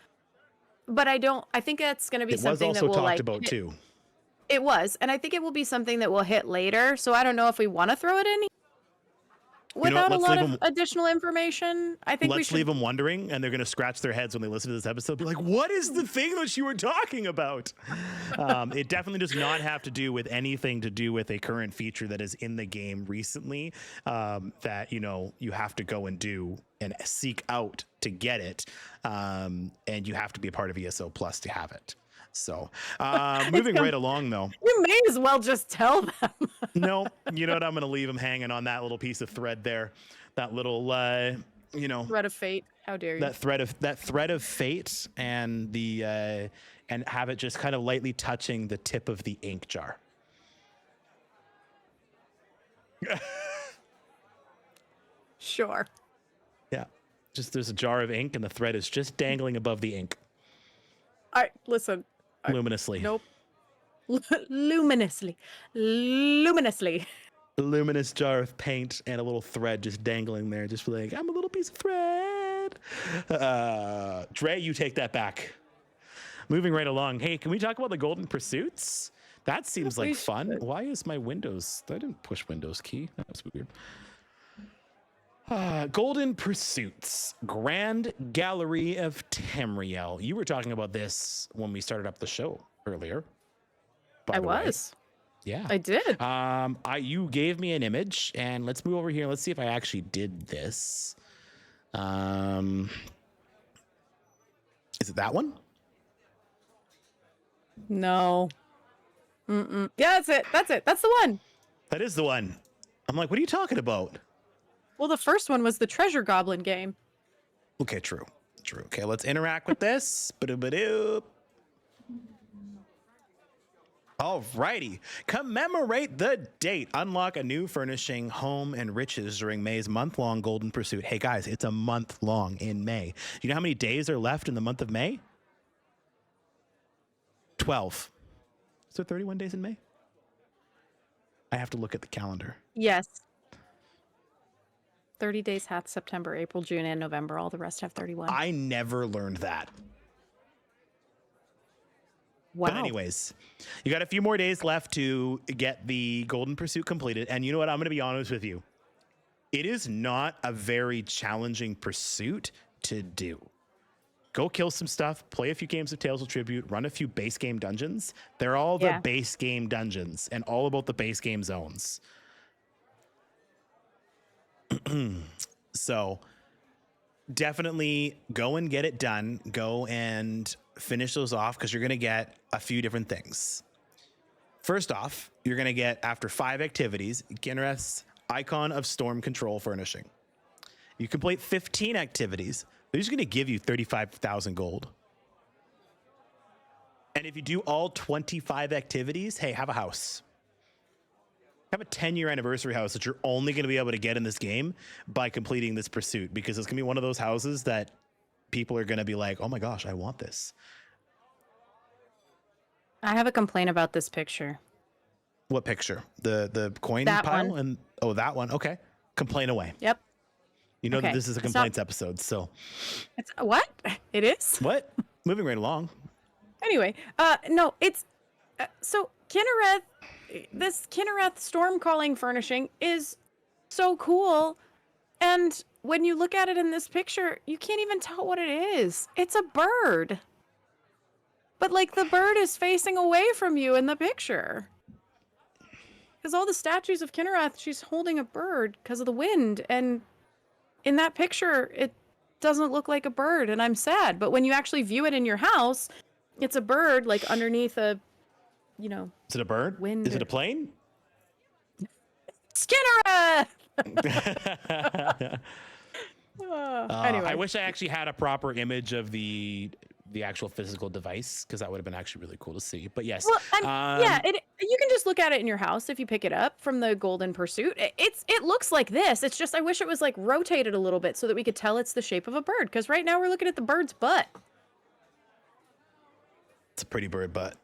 But I think that's going to be It was something that also will talked like about hit- too. It was, and I think it will be something that we'll hit later. So I don't know if we want to throw it in without a let's lot leave of additional information. I think we Let's should leave them wondering, and they're going to scratch their heads when they listen to this episode. Be like, "What is the thing that you were talking about?" It definitely does not have to do with anything to do with a current feature that is in the game recently that you have to go and do and seek out to get it, and you have to be a part of ESO Plus to have it. So, moving right along, though. You may as well just tell them. No, you know what? I'm going to leave them hanging on that little piece of thread there, that little, Thread of fate. How dare you? that thread of fate, and the and have it just kind of lightly touching the tip of the ink jar. Sure. Yeah, just there's a jar of ink, and the thread is just dangling above the ink, Listen. luminously. Nope. Luminously. Luminously. A luminous jar of paint and a little thread just dangling there, just like, I'm a little piece of thread. Dre, you take that back. Moving right along. Hey, can we talk about the Golden Pursuits? That seems like we fun. should. Why is my Windows? I didn't push Windows key. That was weird. Golden Pursuits, Grand Gallery of Tamriel. You were talking about this when we started up the show earlier. by I the way. was. Yeah. I did. You gave me an image, and let's move over here. Let's see if I actually did this. Is it that one? No. Mm-mm. Yeah, that's it. That's it. That's the one. That is the one. I'm like, what are you talking about? Well, the first one was the Treasure Goblin game. Okay, true. True. Okay, let's interact with this. Ba-do-ba-doo. Alrighty. Commemorate the date. Unlock a new furnishing, home, and riches during May's month-long Golden Pursuit. Hey, guys, it's a month long in May. Do you know how many days are left in the month of May? 12. Is there 31 days in May? I have to look at the calendar. Yes. 30 days hath September, April, June, and November. All the rest have 31. I never learned that. Wow. But anyways, you got a few more days left to get the Golden Pursuit completed. And you know what? I'm going to be honest with you. It is not a very challenging pursuit to do. Go kill some stuff, play a few games of Tales of Tribute, run a few base game dungeons. They're all the Yeah. base game dungeons and all about the base game zones. So definitely go and get it done. Go and finish those off because you're going to get a few different things. First off, you're going to get, after 5 activities, Ginreth's Icon of Storm Control furnishing. You complete 15 activities, they're just going to give you 35,000 gold. And if you do all 25 activities, hey, have a house. Have a 10-year anniversary house that you're only going to be able to get in this game by completing this pursuit, because it's going to be one of those houses that people are going to be like, oh my gosh, I want this. I have a complaint about this picture. What picture? The coin That pile? one. And oh, that one. Okay. Complain away. Yep. You know that Okay, this is a it's not- complaints episode, so It's what? It is? what? Moving right along. Anyway, no, it's so Kinnereth. This Kinnereth storm calling furnishing is so cool, and when you look at it in this picture, you can't even tell what it is. It's a bird, but like the bird is facing away from you in the picture. Because all the statues of Kinnereth, she's holding a bird because of the wind, and in that picture, it doesn't look like a bird, and I'm sad. But when you actually view it in your house, it's a bird, like underneath a, you know, Is it a bird? Wind Is it or- a plane? Skinnereth! Anyway. Anyway. I wish I actually had a proper image of the the actual physical device because that would have been actually really cool to see. But yes, Well, yeah, you can just look at it in your house if you pick it up from the Golden Pursuit. It looks like this. It's just I wish it was like rotated a little bit so that we could tell it's the shape of a bird. Because right now we're looking at the bird's butt. it's a pretty bird butt.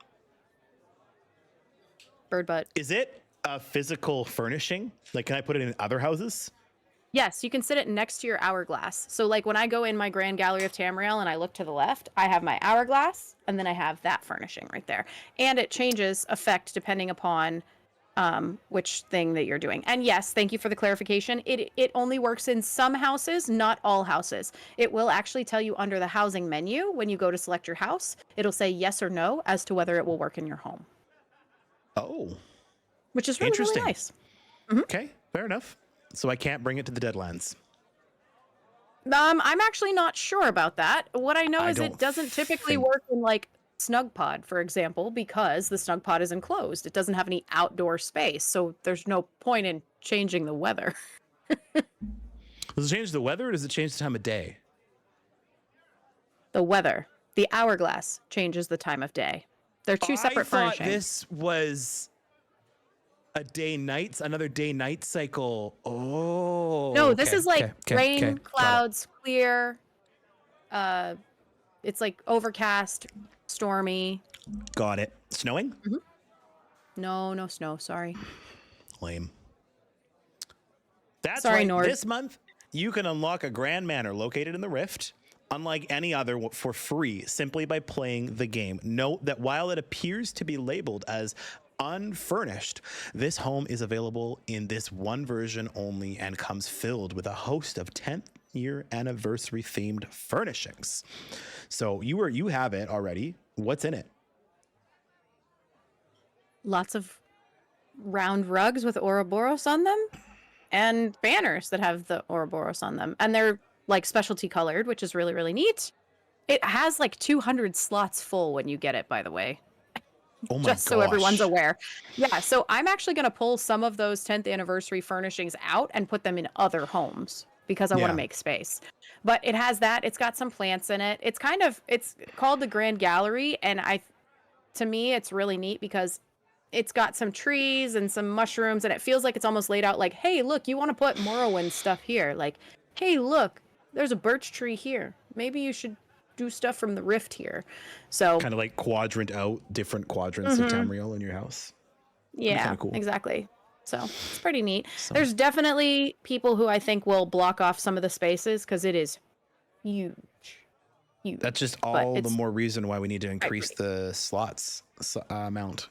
Bird butt. Is it a physical furnishing? Like, can I put it in other houses? Yes, you can sit it next to your hourglass. So like when I go in my Grand Gallery of Tamriel and I look to the left, I have my hourglass and then I have that furnishing right there. And it changes effect depending upon which thing that you're doing. And yes, thank you for the clarification. It only works in some houses, not all houses. It will actually tell you under the housing menu when you go to select your house. It'll say yes or no as to whether it will work in your home. Oh, which is really, really interesting. nice. Okay, fair enough. So I can't bring it to the Deadlands. I'm actually not sure about that. What I know I is it don't doesn't typically think- work in like Snug Pod, for example, because the Snug Pod is enclosed. It doesn't have any outdoor space, so there's no point in changing the weather. Does it change the weather or does it change the time of day? The weather. The hourglass changes the time of day. They're two separate I thought furnishings. this was a day-night, another day-night cycle. Oh. No, this okay, is like okay, rain, okay, got it. clouds, clear. It's like overcast, stormy. Got it. Snowing? No snow. Sorry. Lame. That's Sorry, right. Nord. This month, you can unlock a Grand Manor located in the Rift, unlike any other, for free, simply by playing the game. Note that while it appears to be labeled as unfurnished, this home is available in this one version only and comes filled with a host of 10th year anniversary themed furnishings. So you have it already. What's in it? Lots of round rugs with Ouroboros on them and banners that have the Ouroboros on them. And they're like specialty colored, which is really, really neat. It has like 200 slots full when you get it, by the way. Oh my Just so everyone's gosh. aware. Yeah, so I'm actually going to pull some of those 10th anniversary furnishings out and put them in other homes because I want Yeah. to make space. But it has that. It's got some plants in it. It's called the Grand Gallery, and to me it's really neat because it's got some trees and some mushrooms, and it feels like it's almost laid out like, hey, look, you want to put Morrowind stuff here. Like, hey, look, there's a birch tree here. Maybe you should do stuff from the Rift here. So Kind of like quadrant out different quadrants of Tamriel in your house. yeah, kinda cool. exactly. So it's pretty neat. So- There's definitely people who I think will block off some of the spaces because it is huge. Huge. That's just But all the it's more reason why we need to increase pretty. the slots amount.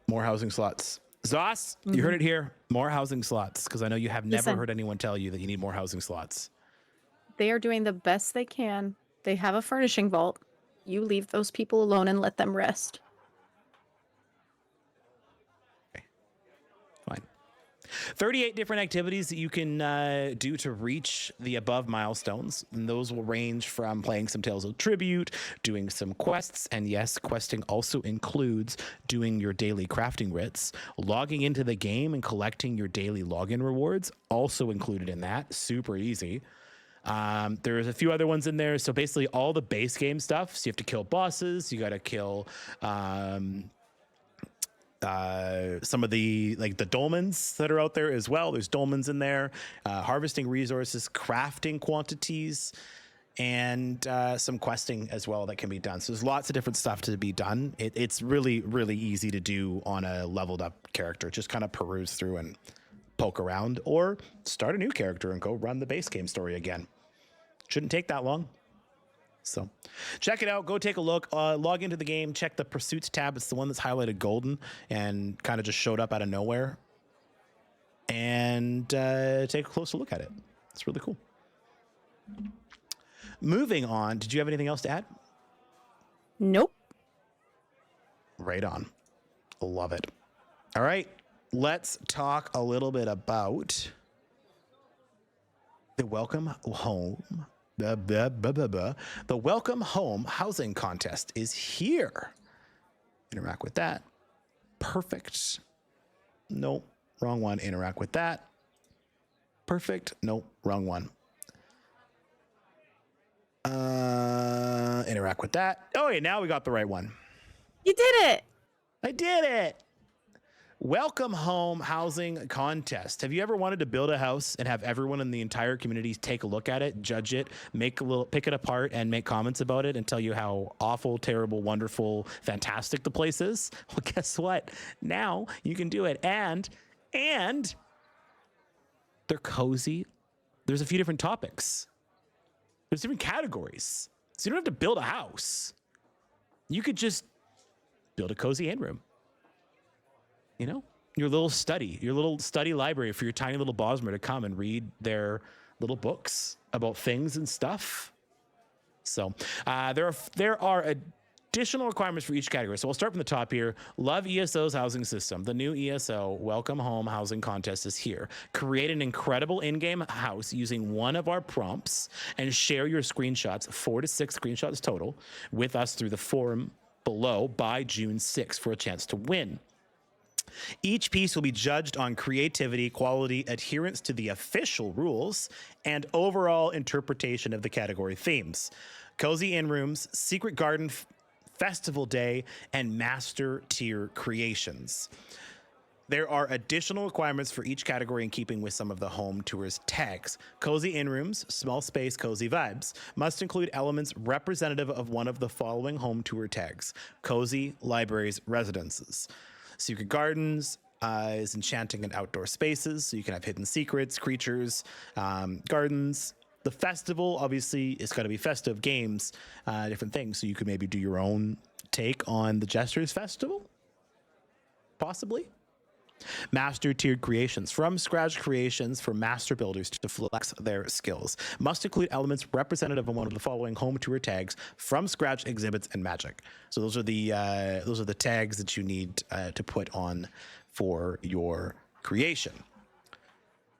More housing slots. Zos, you heard it here. More housing slots, because I know you have never Listen. heard anyone tell you that you need more housing slots. They are doing the best they can. They have a furnishing vault. You leave those people alone and let them rest. Fine. 38 different activities that you can do to reach the above milestones. And those will range from playing some Tales of Tribute, doing some quests, and yes, questing also includes doing your daily crafting writs, logging into the game and collecting your daily login rewards, also included in that. Super easy. There's a few other ones in there. So basically all the base game stuff. So you have to kill bosses. You got to kill some of the dolmens that are out there as well. There's dolmens in there, harvesting resources, crafting quantities, and some questing as well that can be done. So there's lots of different stuff to be done. It's really, really easy to do on a leveled up character. Just kind of peruse through and poke around or start a new character and go run the base game story again. Shouldn't take that long. So check it out. Go take a look. Log into the game. Check the Pursuits tab. It's the one that's highlighted golden and kind of just showed up out of nowhere. And take a closer look at it. It's really cool. Moving on. Did you have anything else to add? Nope. Right on. Love it. All right. Let's talk a little bit about the Welcome Home. The Welcome Home Housing Contest is here. Interact with that. Perfect. Nope, wrong one. Interact with that. Perfect. Nope, wrong one. Interact with that. Oh, yeah, now we got the right one. You did it. I did it. Welcome home housing contest. Have you ever wanted to build a house and have everyone in the entire community take a look at it, judge it, pick it apart and make comments about it and tell you how awful, terrible, wonderful, fantastic the place is? Well, guess what? Now you can do it. And they're cozy. There's a few different topics. There's different categories. So you don't have to build a house. You could just build a cozy in room. You know, your little study library for your tiny little Bosmer to come and read their little books about things and stuff. So there are additional requirements for each category. So we'll start from the top here. Love ESO's housing system. The new ESO Welcome Home Housing Contest is here. Create an incredible in-game house using one of our prompts and share your screenshots, 4 to 6 screenshots total, with us through the forum below by June 6th for a chance to win. Each piece will be judged on creativity, quality, adherence to the official rules, and overall interpretation of the category themes. Cozy in rooms, secret garden festival day, and master tier creations. There are additional requirements for each category in keeping with some of the home tours tags. Cozy in rooms, small space, cozy vibes must include elements representative of one of the following home tour tags: cozy, libraries, residences. Secret gardens is enchanting and outdoor spaces, so you can have hidden secrets, creatures, gardens. The festival, obviously, is going to be festive games, different things. So you could maybe do your own take on the Jesters Festival, possibly. Master tiered creations, from scratch creations for master builders to flex their skills. Must include elements representative of one of the following home tour tags: from scratch, exhibits, and magic. So those are the tags that you need to put on for your creation.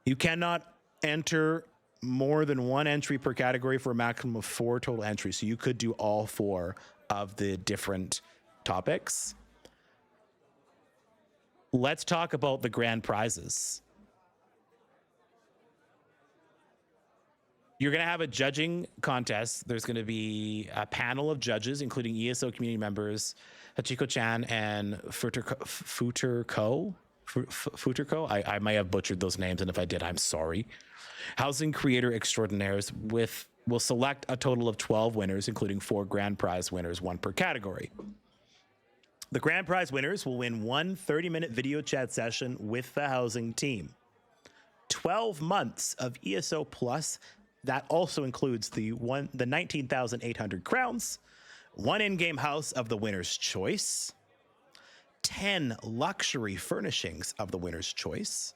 You cannot enter more than 1 entry per category for a maximum of 4 total entries. So you could do all 4 of the different topics. Let's talk about the grand prizes. You're going to have a judging contest. There's going to be a panel of judges, including ESO community members, Hachiko-chan and Futurko. I may have butchered those names, and if I did, I'm sorry. Housing creator extraordinaires will select a total of 12 winners, including 4 grand prize winners, 1 per category. The grand prize winners will win 1 30-minute video chat session with the housing team. 12 months of ESO Plus. That also includes the 19,800 crowns, 1 in-game house of the winner's choice, 10 luxury furnishings of the winner's choice,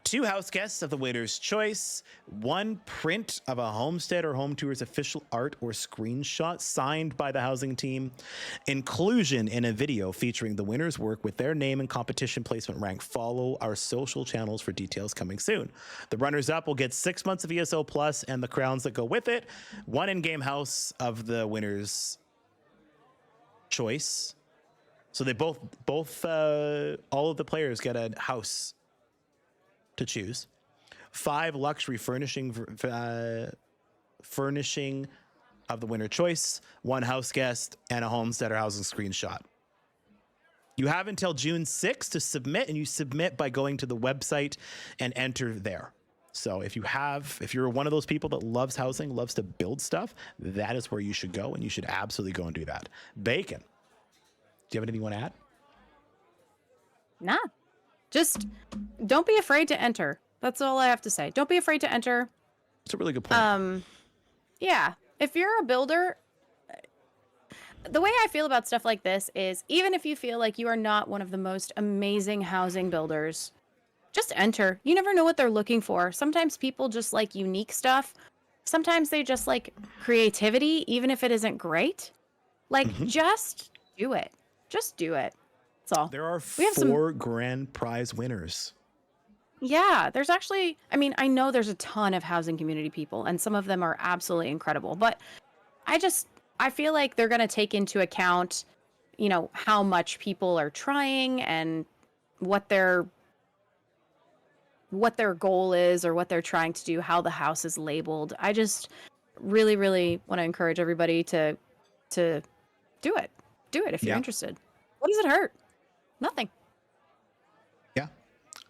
2 house guests of the winner's choice, 1 print of a homestead or home tour's official art or screenshot signed by the housing team, inclusion in a video featuring the winner's work with their name and competition placement rank. Follow our social channels for details, coming soon. The runners-up will get 6 months of ESO Plus and the crowns that go with it, 1 in-game house of the winner's choice. So they both all of the players get a house to choose. 5 luxury furnishing of the winner choice, 1 house guest, and a homestead or housing screenshot. You have until June 6th to submit, and you submit by going to the website and enter there. So if you're one of those people that loves housing, loves to build stuff, that is where you should go, and you should absolutely go and do that. Bacon, do you have anything you want to add? Nah. Just don't be afraid to enter. That's all I have to say. Don't be afraid to enter. It's a really good point. Yeah. If you're a builder, the way I feel about stuff like this is, even if you feel like you are not one of the most amazing housing builders, just enter. You never know what they're looking for. Sometimes people just like unique stuff. Sometimes they just like creativity, even if it isn't great. Like, just do it. Just do it. That's all. There are 4 grand prize winners. Yeah, there's actually, I mean, I know there's a ton of housing community people, and some of them are absolutely incredible, but I feel like they're going to take into account, how much people are trying and what their what their goal is or what they're trying to do, how the house is labeled. I just really, really want to encourage everybody to do it. Do it if you're Yeah. interested. What does it hurt? Nothing. Yeah.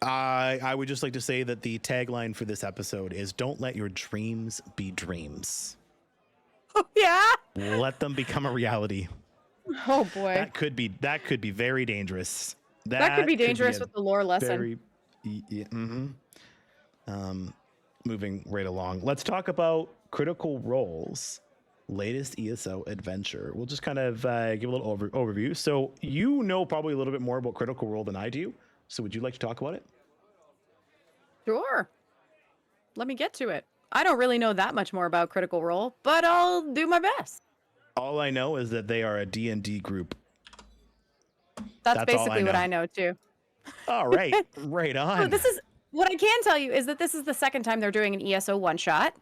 I would just like to say that the tagline for this episode is "Don't let your dreams be dreams. Oh, yeah. Let them become a reality." Oh boy. That could be very dangerous. That could be dangerous a with the lore lesson. very moving right along. Let's talk about Critical Role's latest ESO adventure. We'll just kind of give a little overview. So you know probably a little bit more about Critical Role than I do. So would you like to talk about it? Sure. Let me get to it. I don't really know that much more about Critical Role, but I'll do my best. All I know is that they are a D&D group. That's all basically what know. I know too. All right. Right on. So this is what I can tell you is that this is the second time they're doing an ESO one shot.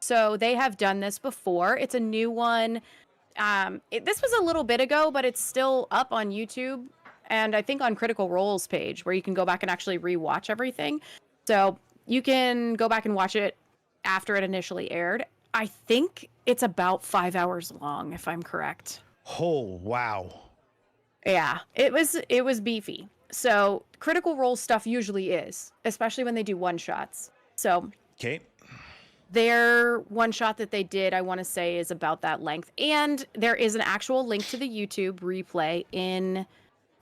So they have done this before. It's a new one. This was a little bit ago, but it's still up on YouTube and I think on Critical Role's page where you can go back and actually rewatch everything. So you can go back and watch it after it initially aired. I think it's about 5 hours long, if I'm correct. Oh, wow. Yeah, it was beefy. So Critical Role stuff usually is, especially when they do one shots. So Okay. their one shot that they did, I want to say, is about that length. And there is an actual link to the YouTube replay in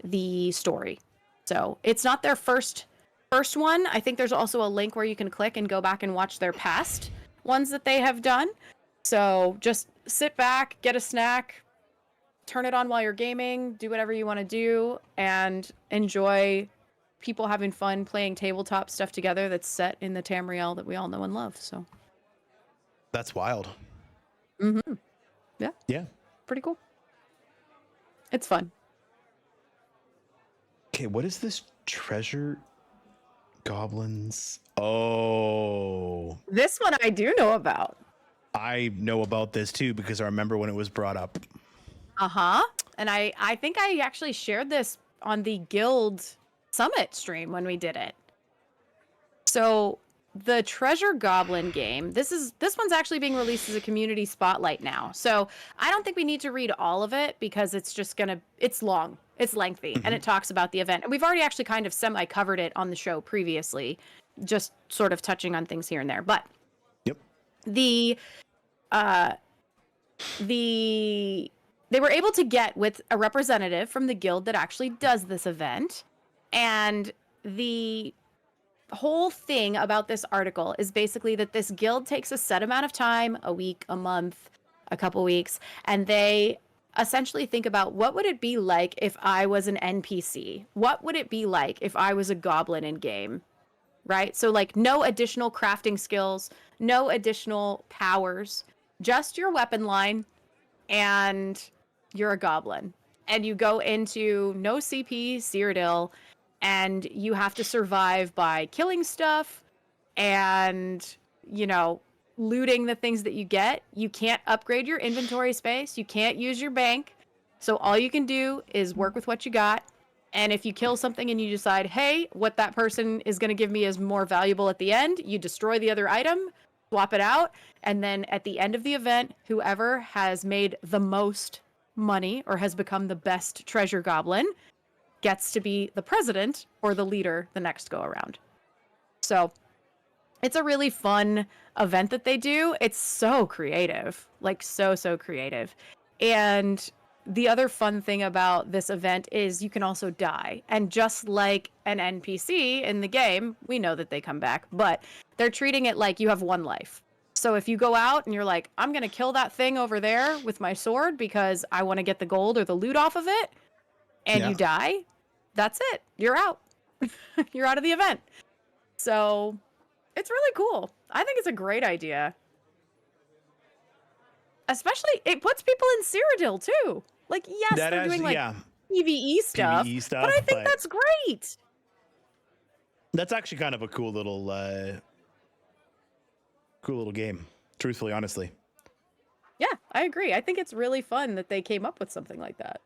the story. So it's not their first one. I think there's also a link where you can click and go back and watch their past ones that they have done. So just sit back, get a snack, turn it on while you're gaming, do whatever you want to do, and enjoy people having fun playing tabletop stuff together that's set in the Tamriel that we all know and love. So That's wild. mm-hmm. Yeah. Pretty cool. It's fun. Okay, what is this treasure goblins? Oh, This one I do know about. I know about this too because I remember when it was brought up. Uh-huh. And I think I actually shared this on the Guild Summit stream when we did it. So the Treasure Goblin game, this one's actually being released as a community spotlight now. So I don't think we need to read all of it because it's long, it's lengthy, and it talks about the event. And we've already actually kind of semi-covered it on the show previously, just sort of touching on things here and there. But Yep. They were able to get with a representative from the guild that actually does this event. And the whole thing about this article is basically that this guild takes a set amount of time, a week, a month, a couple weeks, and they essentially think about what would it be like if I was an NPC? What would it be like if I was a goblin in game? Right? So like no additional crafting skills, no additional powers, just your weapon line, and you're a goblin. And you go into no CP, Cyrodiil, and you have to survive by killing stuff and, looting the things that you get. You can't upgrade your inventory space. You can't use your bank. So all you can do is work with what you got. And if you kill something and you decide, hey, what that person is going to give me is more valuable at the end, you destroy the other item, swap it out. And then at the end of the event, whoever has made the most money or has become the best treasure goblin gets to be the president or the leader the next go around. So it's a really fun event that they do. It's so creative, like so creative. And the other fun thing about this event is you can also die. And just like an NPC in the game, we know that they come back, but they're treating it like you have one life. So if you go out and you're like, I'm going to kill that thing over there with my sword because I want to get the gold or the loot off of it, and you die, that's it. You're out. You're out of the event. So it's really cool. I think it's a great idea. Especially, it puts people in Cyrodiil too. Like, yes, they're doing like PvE stuff, but I think that's great. That's actually kind of a cool little game, truthfully, honestly. Yeah, I agree. I think it's really fun that they came up with something like that.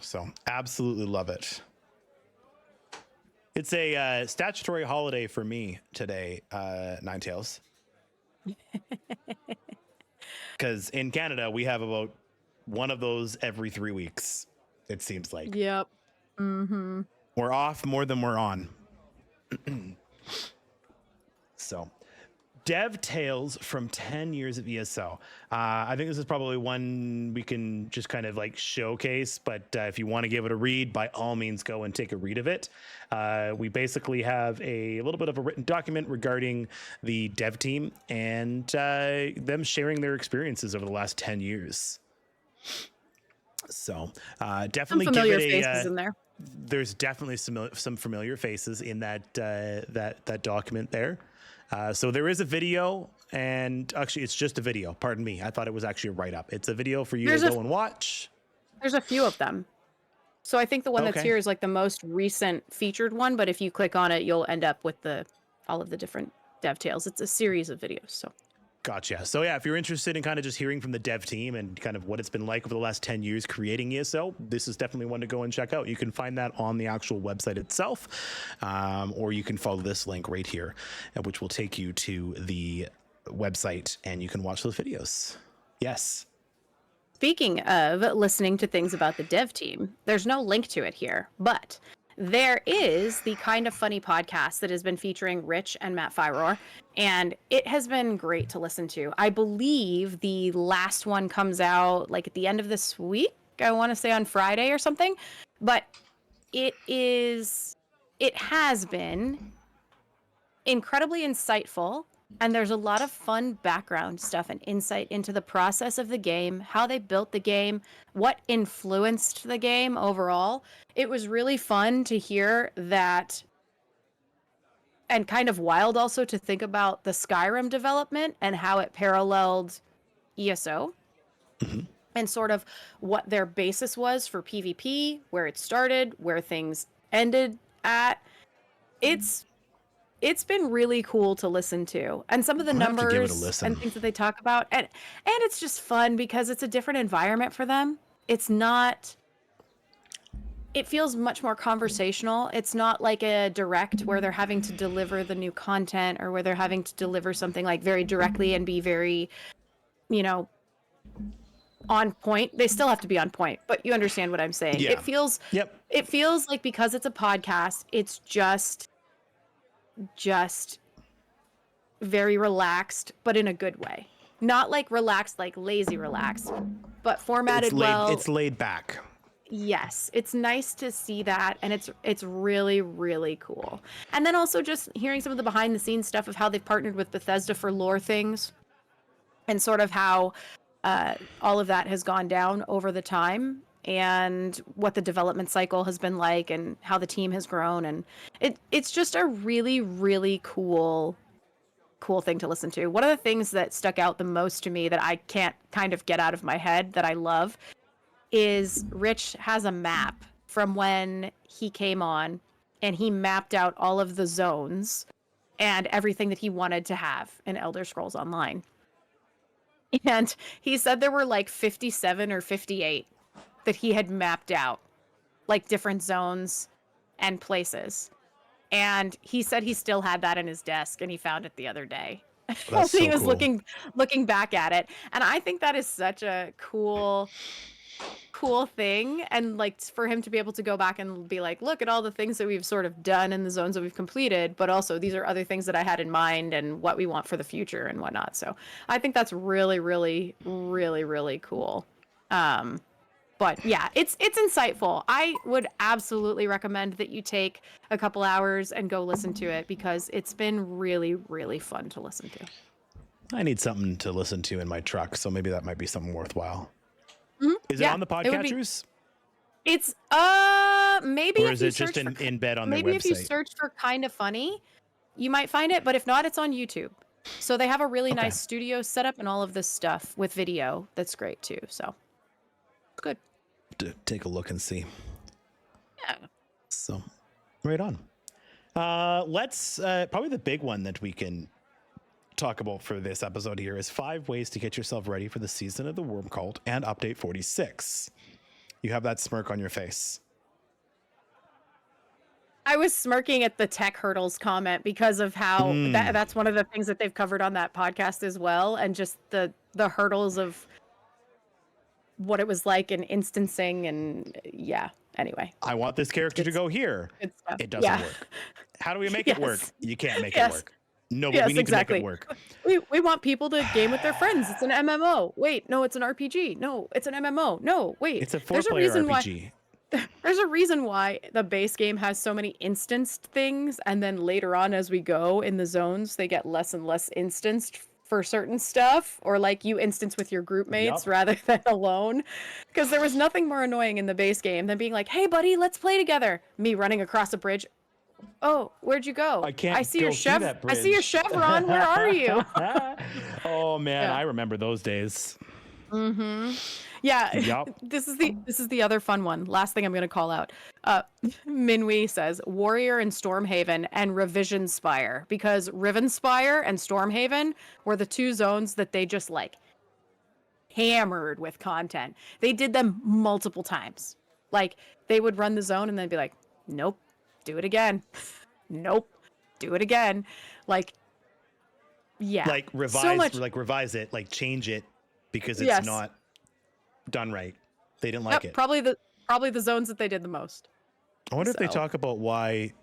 So absolutely love it. It's a statutory holiday for me today, Ninetales. Because in Canada, we have about one of those every 3 weeks, it seems like. Yep. Mm-hmm. We're off more than we're on. So, Dev Tales from 10 years of ESO. I think this is probably one we can just kind of like showcase, but if you want to give it a read, by all means, go and take a read of it. We basically have a little bit of a written document regarding the dev team and them sharing their experiences over the last 10 years. So definitely Some give familiar it a faces in there. there's definitely some familiar faces in that document there. So there is a video, and actually it's just a video. Pardon me. I thought it was actually a write-up. It's a video for you to go and watch. There's a few of them. So I think the one that's here is like the most recent featured one, but if you click on it, you'll end up with all of the different dev tales. It's a series of videos. So Gotcha. So yeah, if you're interested in kind of just hearing from the dev team and kind of what it's been like over the last 10 years creating ESO, this is definitely one to go and check out. You can find that on the actual website itself, or you can follow this link right here, which will take you to the website and you can watch those videos. Yes. speaking of listening to things about the dev team, there's no link to it here, but there is the Kind of Funny podcast that has been featuring Rich and Matt Fyror, and it has been great to listen to. I believe the last one comes out like at the end of this week. I want to say on Friday or something, but it has been incredibly insightful, and there's a lot of fun background stuff and insight into the process of the game, how they built the game, what influenced the game overall. It was really fun to hear that, and kind of wild also to think about the Skyrim development and how it paralleled ESO. Mm-hmm. And sort of what their basis was for PvP, where it started, where things ended at. It's been really cool to listen to, and some of the numbers and things that they talk about, and it's just fun because it's a different environment for them. It's not. It feels much more conversational. It's not like a direct where they're having to deliver the new content or where they're having to deliver something like very directly and be very, on point. They still have to be on point, but you understand what I'm saying. Yeah. It feels like, because it's a podcast, it's just very relaxed, but in a good way. Not like relaxed, like lazy relaxed, but formatted well. It's laid back. Yes, it's nice to see that, and it's really, really cool. And then also just hearing some of the behind the scenes stuff of how they've partnered with Bethesda for lore things, and sort of how all of that has gone down over the time, and what the development cycle has been like, and how the team has grown, and it's just a really, really cool thing to listen to. One of the things that stuck out the most to me that I can't kind of get out of my head that I love is Rich has a map from when he came on, and he mapped out all of the zones and everything that he wanted to have in Elder Scrolls Online. And he said there were like 57 or 58 that he had mapped out, like different zones and places. And he said he still had that in his desk, and he found it the other day. That's he so was cool. looking back at it. And I think that is such a cool thing. And like for him to be able to go back and be like, look at all the things that we've sort of done in the zones that we've completed, but also these are other things that I had in mind and what we want for the future and whatnot. So I think that's really, really, really, really cool. But yeah, it's insightful. I would absolutely recommend that you take a couple hours and go listen to it, because it's been really, really fun to listen to. I need something to listen to in my truck, so maybe that might be something worthwhile. Mm-hmm. Is it on the podcatchers? It's maybe, or is it just in bed on their website? Maybe if you search for Kind of Funny, you might find it. But if not, it's on YouTube. So they have a really nice studio setup and all of this stuff with video. That's great too. So good. To take a look and see. Yeah. So, right on. Let's probably the big one that we can talk about for this episode here is 5 ways to get yourself ready for the season of the Worm Cult and update 46. You have that smirk on your face. I was smirking at the tech hurdles comment because of how that's one of the things that they've covered on that podcast as well, and just the hurdles of what it was like in instancing, and yeah. Anyway, I want this character to go here. It doesn't work. How do we make it work? You can't make it work. No, but we need to make it work. We want people to game with their friends. It's an MMO. Wait, no, it's an RPG. No, it's an MMO. No, wait. It's a 4-player RPG. There's a reason why the base game has so many instanced things, and then later on as we go in the zones, they get less and less instanced for certain stuff, or like you instance with your group mates rather than alone. Because there was nothing more annoying in the base game than being like, hey buddy, let's play together. Me running across a bridge. Oh, where'd you go? I see your chevron. Where are you? Oh man, I remember those days. Yeah. Yep. This is the other fun one. Last thing I'm going to call out. Minwee says Warrior and Stormhaven and Revision Spire, because Rivenspire and Stormhaven were the two zones that they just like hammered with content. They did them multiple times. Like they would run the zone and then be like, nope, do it again. Nope, do it again. Like, yeah. Like revise it, like change it because it's not done right. They didn't like it. Probably the zones that they did the most. I wonder if they talk about why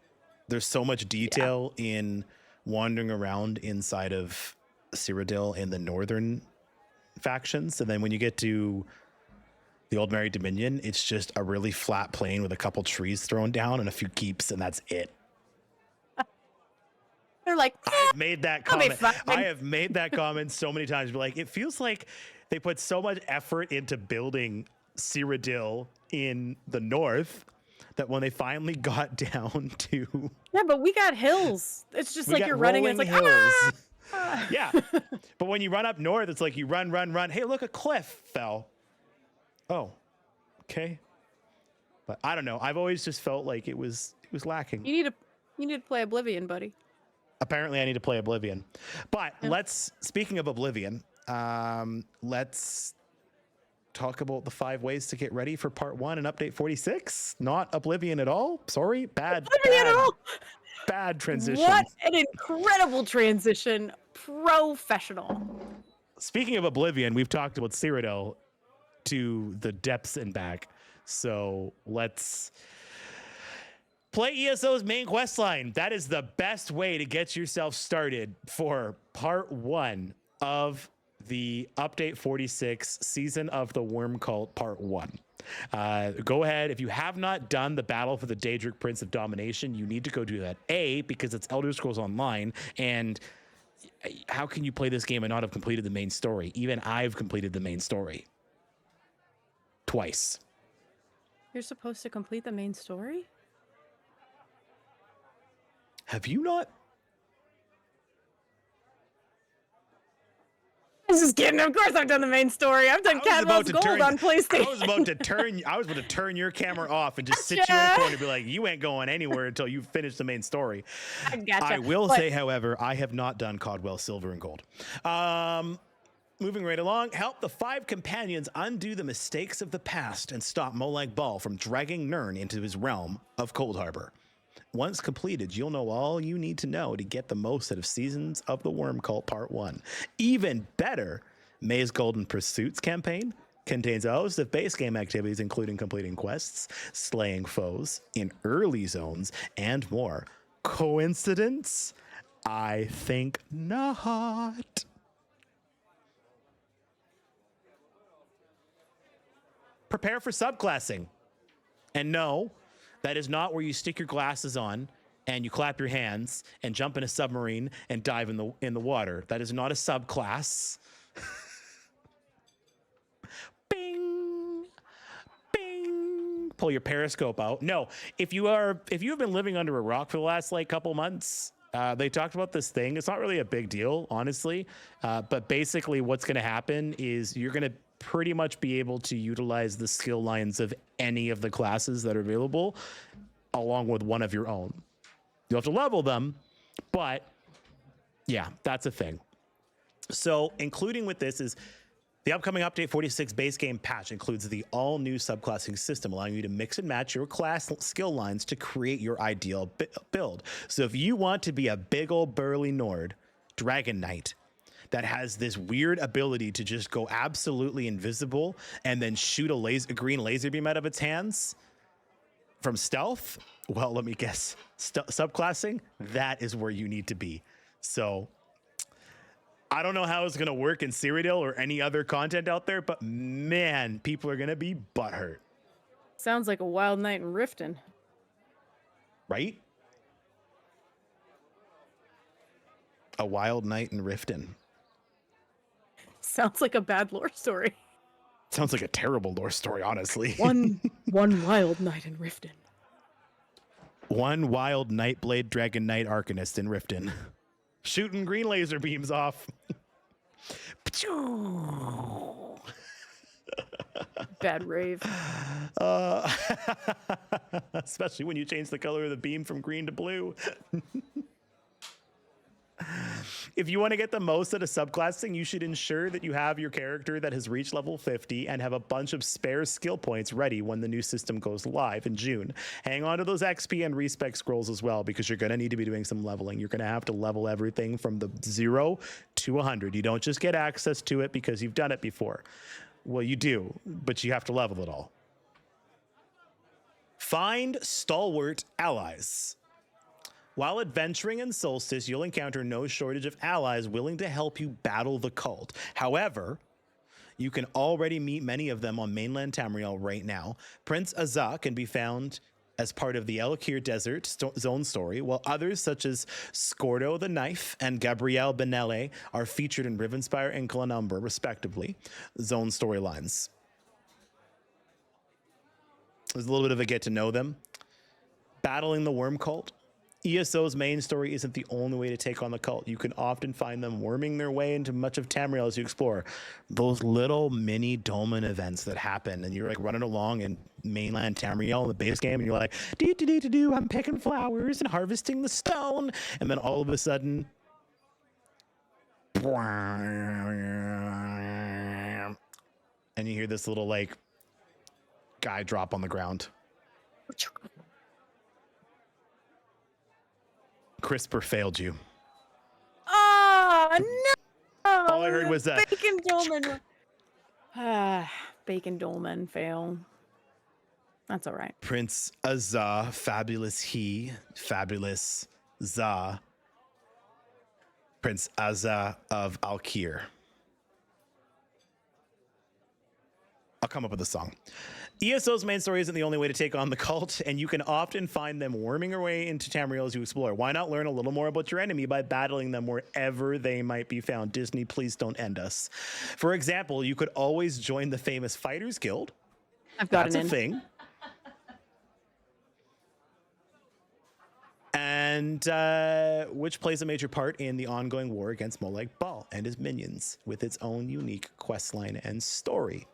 there's so much detail in wandering around inside of Cyrodiil in the northern factions, and then when you get to the Old Merry Dominion, it's just a really flat plain with a couple trees thrown down and a few keeps, and that's it. They're like, I've made that comment. I have made that comment so many times. But like, it feels like they put so much effort into building Cyrodiil in the north that when they finally got down to but we got hills. It's just like you're running and it's like hills. Yeah, but when you run up north, it's like you run. Hey, look, a cliff fell. Oh, okay. But I don't know. I've always just felt like it was lacking. You need to play Oblivion, buddy. Apparently I need to play Oblivion. But speaking of Oblivion, let's talk about the 5 ways to get ready for part 1 and update 46. Not Oblivion at all. Sorry. Bad transition. What an incredible transition. Professional. Speaking of Oblivion, we've talked about Cyrodiil to the depths and back. So let's play ESO's main quest line. That is the best way to get yourself started for part 1 of the update 46 season of the Worm Cult part 1. Go ahead. If you have not done the battle for the Daedric Prince of Domination, you need to go do that. Because it's Elder Scrolls Online, and how can you play this game and not have completed the main story? Even I've completed the main story twice. You're supposed to complete the main story? Have you not? I'm just kidding. Of course I've done the main story. I've done Cadwell's Gold on PlayStation. I was about to turn your camera off and just sit you in a corner and be like, you ain't going anywhere until you finish the main story. I gotcha. I will say, however, I have not done Codwell Silver and Gold. Moving right along, help the 5 companions undo the mistakes of the past and stop Molag Bal from dragging Nirn into his realm of Cold Harbor. Once completed, you'll know all you need to know to get the most out of Seasons of the Worm Cult Part 1. Even better, May's Golden Pursuits campaign contains a host of base game activities, including completing quests, slaying foes in early zones, and more. Coincidence? I think not. Prepare for subclassing. And no, that is not where you stick your glasses on and you clap your hands and jump in a submarine and dive in the water. That is not a subclass. Bing, bing. Pull your periscope out. No, if you have been living under a rock for the last couple months, they talked about this thing. It's not really a big deal, honestly. But basically, what's going to happen is you're going to pretty much be able to utilize the skill lines of any of the classes that are available along with one of your own. You'll have to level them, but yeah, that's a thing. So including with this is The upcoming Update 46 base game patch includes the all-new subclassing system, allowing you to mix and match your class skill lines to create your ideal build. So if you want to be a big old burly Nord, Dragon Knight, that has this weird ability to just go absolutely invisible and then shoot a green laser beam out of its hands from stealth, well, let me guess, subclassing, that is where you need to be. So I don't know how it's going to work in Cyrodiil or any other content out there, but man, people are going to be butthurt. Sounds like a wild night in Riften. Right? A wild night in Riften. Sounds like a bad lore story. Sounds like a terrible lore story, honestly. One wild night in Riften. One wild Nightblade Dragon Knight Arcanist in Riften. Shooting green laser beams off. Bad rave. Especially when you change the color of the beam from green to blue. If you want to get the most out of subclassing, you should ensure that you have your character that has reached level 50 and have a bunch of spare skill points ready when the new system goes live in June. Hang on to those XP and respec scrolls as well, because you're going to need to be doing some leveling. You're going to have to level everything from the 0 to 100. You don't just get access to it because you've done it before. Well, you do, but you have to level it all. Find stalwart allies. While adventuring in Solstice, you'll encounter no shortage of allies willing to help you battle the cult. However, you can already meet many of them on mainland Tamriel right now. Prince Azza can be found as part of the Elkir Desert Zone story, while others such as Scordo the Knife and Gabrielle Benelle are featured in Rivenspire and Glenumbra, respectively, Zone storylines. There's a little bit of a get to know them. Battling the Worm Cult. ESO's main story isn't the only way to take on the cult. You can often find them worming their way into much of Tamriel as you explore. Those little mini dolmen events that happen, and you're like running along in mainland Tamriel in the base game, and you're like, do, I'm picking flowers and harvesting the stone, and then all of a sudden, and you hear this little like guy drop on the ground. CRISPR failed you. Oh, no! All I heard was that. Bacon dolmen. Bacon dolmen fail. That's all right. Prince Azza, fabulous he, fabulous Za. Prince Azza of Alkir. I'll come up with a song. ESO's main story isn't the only way to take on the cult, and you can often find them worming their way into Tamriel as you explore. Why not learn a little more about your enemy by battling them wherever they might be found? Disney, please don't end us. For example, you could always join the famous Fighters Guild. I've got That's an a in. thing. And which plays a major part in the ongoing war against Molag Bal and his minions, with its own unique questline and story.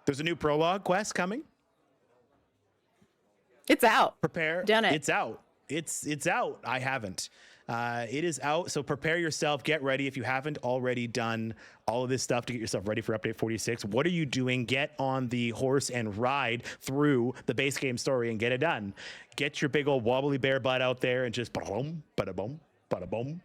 There's a new prologue quest coming. It's out. Prepare. Done it. It's out. It's out. I haven't. It is out. So prepare yourself. Get ready. If you haven't already done all of this stuff to get yourself ready for Update 46, what are you doing? Get on the horse and ride through the base game story and get it done. Get your big old wobbly bear butt out there and just bada-boom, bada-boom, bada-boom.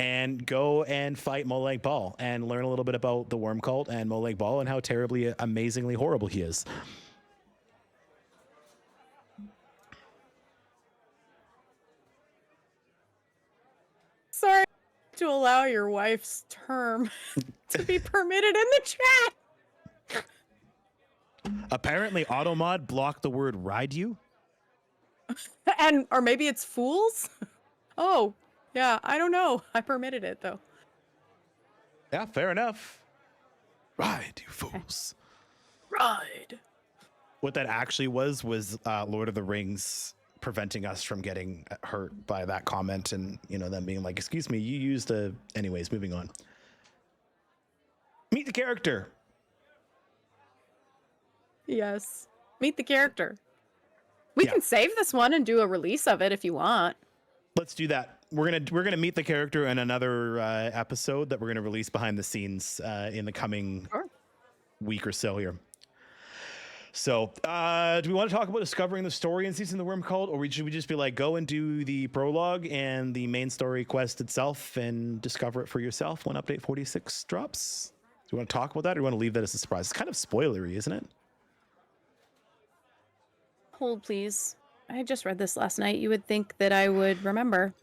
And go and fight Molag Bal and learn a little bit about the Worm Cult and Molag Bal and how terribly, amazingly horrible he is. Sorry to allow your wife's term to be permitted in the chat. Apparently, Automod blocked the word ride you. Or maybe it's fools? Oh, yeah, I don't know. I permitted it, though. Yeah, fair enough. Ride, you fools. Ride. What that actually was Lord of the Rings preventing us from getting hurt by that comment, and them being like, excuse me, you used a... Anyways, moving on. Meet the character. Yes. Meet the character. We can save this one and do a release of it if you want. Let's do that. we're gonna meet the character in another episode that we're gonna release behind the scenes in the coming week or so here. So, do we want to talk about discovering the story in Season of the Worm Cult, or should we just be like, go and do the prologue and the main story quest itself and discover it for yourself when Update 46 drops? Do you want to talk about that, or do you want to leave that as a surprise? It's kind of spoilery, isn't it? Hold, please. I just read this last night. You would think that I would remember.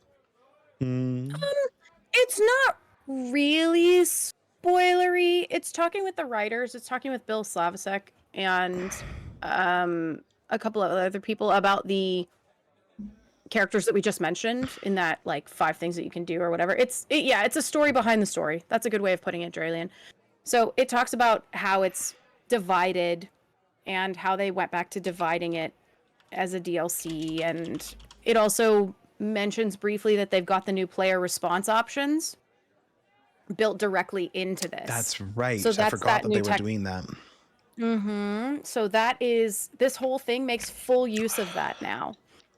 It's not really spoilery. It's talking with the writers. It's talking with Bill Slavicsek and a couple of other people about the characters that we just mentioned in that like 5 things that you can do or whatever. It's a story behind the story. That's a good way of putting it, Dralian. So it talks about how it's divided and how they went back to dividing it as a DLC, and it also mentions briefly that they've got the new player response options built directly into this. That's right. So I forgot that they were doing that. So that is, this whole thing makes full use of that now.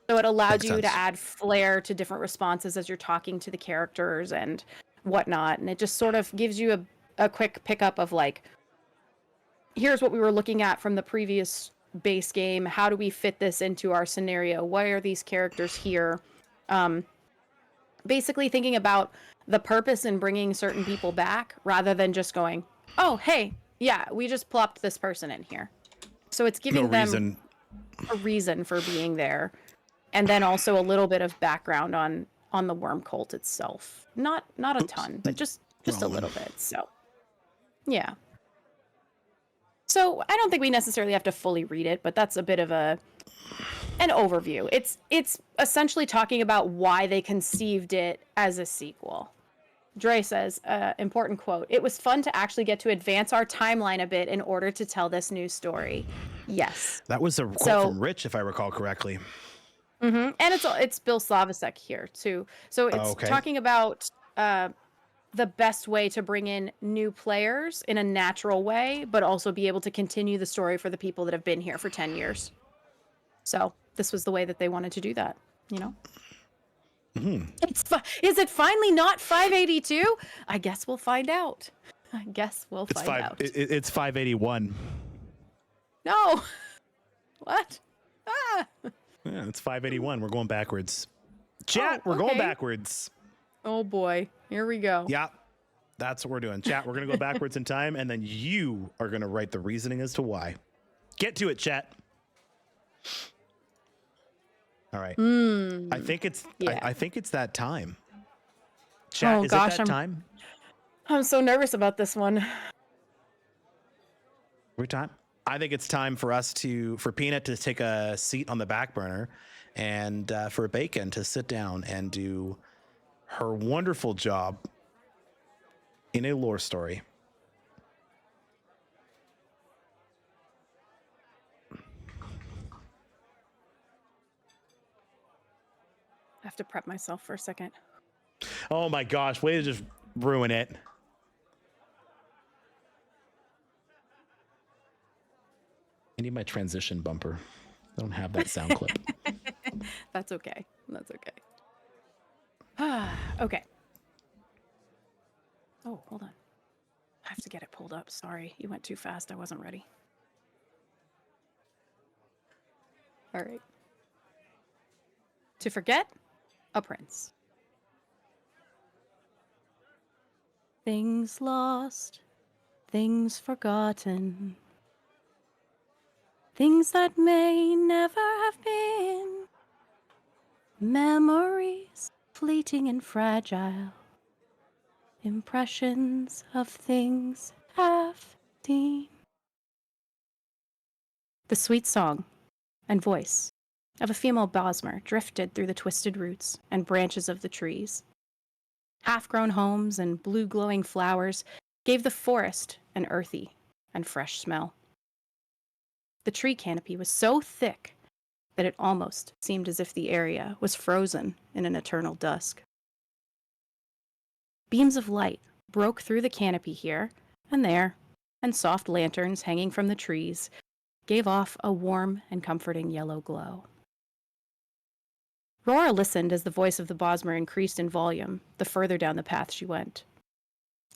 So it allows you to add flair to different responses as you're talking to the characters and whatnot, and it just sort of gives you a quick pickup of like, here's what we were looking at from the previous base game. How do we fit this into our scenario? Why are these characters here? Basically thinking about the purpose in bringing certain people back rather than just going, oh, hey, yeah, we just plopped this person in here. So it's giving them a reason for being there. And then also a little bit of background on the worm cult itself. Not a ton, but just a little bit. So, yeah. So I don't think we necessarily have to fully read it, but that's a bit of an overview. It's essentially talking about why they conceived it as a sequel. Dre says, important quote, "It was fun to actually get to advance our timeline a bit in order to tell this new story." Yes. That was a quote from Rich, if I recall correctly. And it's Bill Slavicsek here too. So it's talking about the best way to bring in new players in a natural way, but also be able to continue the story for the people that have been here for 10 years. So this was the way that they wanted to do that, you know? Is it finally not 582? I guess we'll find out. It's 581. No. What? Ah. Yeah, it's 581. We're going backwards. Chat, we're going backwards. Oh boy, here we go. Yeah, that's what we're doing. Chat, we're going to go backwards in time, and then you are going to write the reasoning as to why. Get to it, chat. All right. I think it's that time. Chat, is it that time? I'm so nervous about this one. Every time. I think it's time for for Peanut to take a seat on the back burner, and for Bacon to sit down and do her wonderful job in a lore story. I have to prep myself for a second. Oh my gosh, way to just ruin it. I need my transition bumper. I don't have that sound clip. That's okay. Okay. Oh, hold on. I have to get it pulled up. Sorry, you went too fast. I wasn't ready. All right. To forget a prince. Things lost, things forgotten, things that may never have been, memories fleeting and fragile, impressions of things half seen. The sweet song and voice of a female bosmer drifted through the twisted roots and branches of the trees. Half-grown homes and blue-glowing flowers gave the forest an earthy and fresh smell. The tree canopy was so thick that it almost seemed as if the area was frozen in an eternal dusk. Beams of light broke through the canopy here and there, and soft lanterns hanging from the trees gave off a warm and comforting yellow glow. Rora listened as the voice of the Bosmer increased in volume the further down the path she went.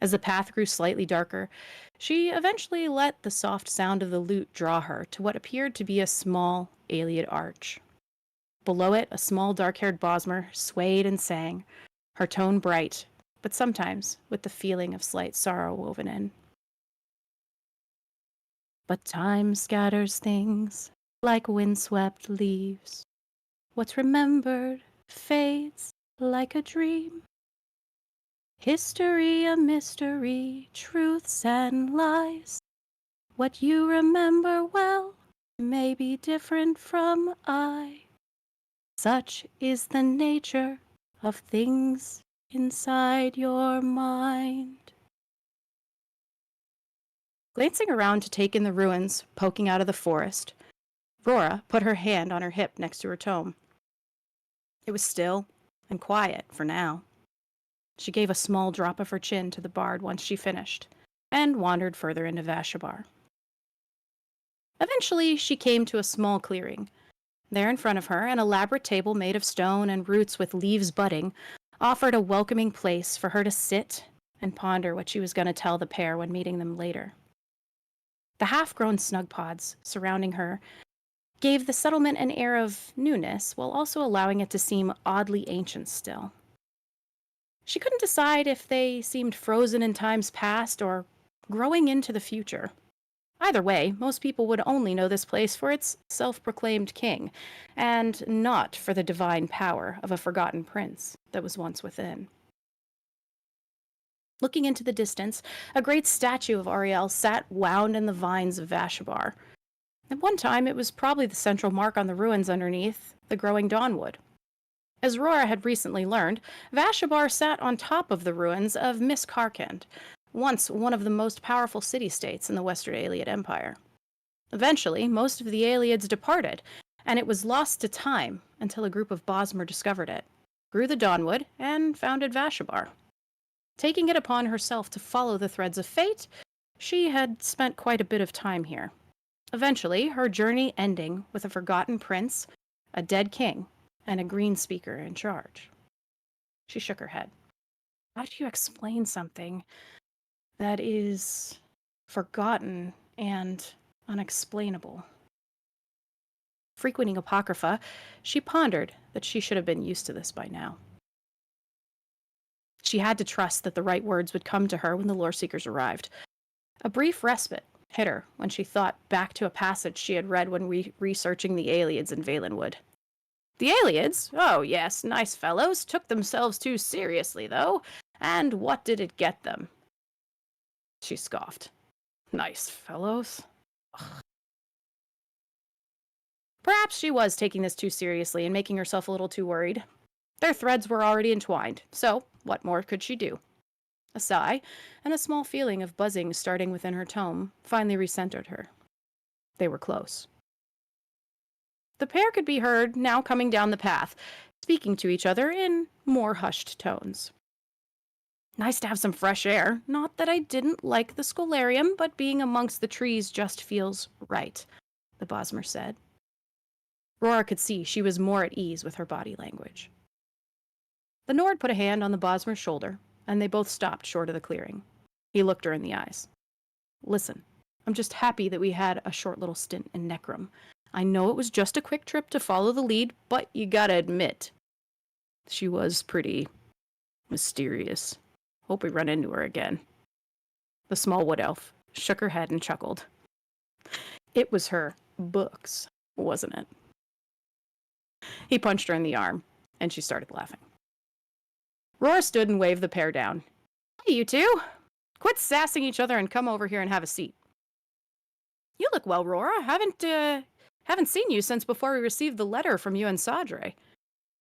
As the path grew slightly darker, she eventually let the soft sound of the lute draw her to what appeared to be a small Ayleid arch. Below it, a small dark-haired Bosmer swayed and sang, her tone bright, but sometimes with the feeling of slight sorrow woven in. But time scatters things like windswept leaves. What's remembered fades like a dream. History a mystery, truths and lies. What you remember well may be different from I. Such is the nature of things inside your mind. Glancing around to take in the ruins poking out of the forest, Rora put her hand on her hip next to her tome. It was still and quiet for now. She gave a small drop of her chin to the bard once she finished, and wandered further into Vashabar. Eventually, she came to a small clearing. There in front of her, an elaborate table made of stone and roots with leaves budding offered a welcoming place for her to sit and ponder what she was going to tell the pair when meeting them later. The half-grown snug pods surrounding her gave the settlement an air of newness, while also allowing it to seem oddly ancient still. She couldn't decide if they seemed frozen in times past or growing into the future. Either way, most people would only know this place for its self-proclaimed king, and not for the divine power of a forgotten prince that was once within. Looking into the distance, a great statue of Ariel sat wound in the vines of Vashabar. At one time, it was probably the central mark on the ruins underneath the growing dawnwood. As Rora had recently learned, Vashabar sat on top of the ruins of Miss Karkand, once one of the most powerful city-states in the Western Ayleid Empire. Eventually, most of the Ayleids departed, and it was lost to time until a group of Bosmer discovered it, grew the dawnwood, and founded Vashabar. Taking it upon herself to follow the threads of fate, she had spent quite a bit of time here. Eventually, her journey ending with a forgotten prince, a dead king, and a green speaker in charge. She shook her head. How do you explain something that is forgotten and unexplainable? Frequenting Apocrypha, she pondered that she should have been used to this by now. She had to trust that the right words would come to her when the Loreseekers arrived. A brief respite hit her when she thought back to a passage she had read when researching the Ayleids in Valenwood. The Ayleids? Oh yes, nice fellows, took themselves too seriously, though. And what did it get them? She scoffed. Nice fellows? Ugh. Perhaps she was taking this too seriously and making herself a little too worried. Their threads were already entwined, so what more could she do? A sigh, and a small feeling of buzzing starting within her tome, finally recentered her. They were close. The pair could be heard now coming down the path, speaking to each other in more hushed tones. Nice to have some fresh air. Not that I didn't like the Scholarium, but being amongst the trees just feels right, the Bosmer said. Rora could see she was more at ease with her body language. The Nord put a hand on the Bosmer's shoulder, and they both stopped short of the clearing. He looked her in the eyes. Listen, I'm just happy that we had a short little stint in Necrum. I know it was just a quick trip to follow the lead, but you gotta admit, she was pretty mysterious. Hope we run into her again. The small wood elf shook her head and chuckled. It was her books, wasn't it? He punched her in the arm, and she started laughing. Rora stood and waved the pair down. Hey, you two! Quit sassing each other and come over here and have a seat. You look well, Rora. Haven't seen you since before we received the letter from you and Sadre.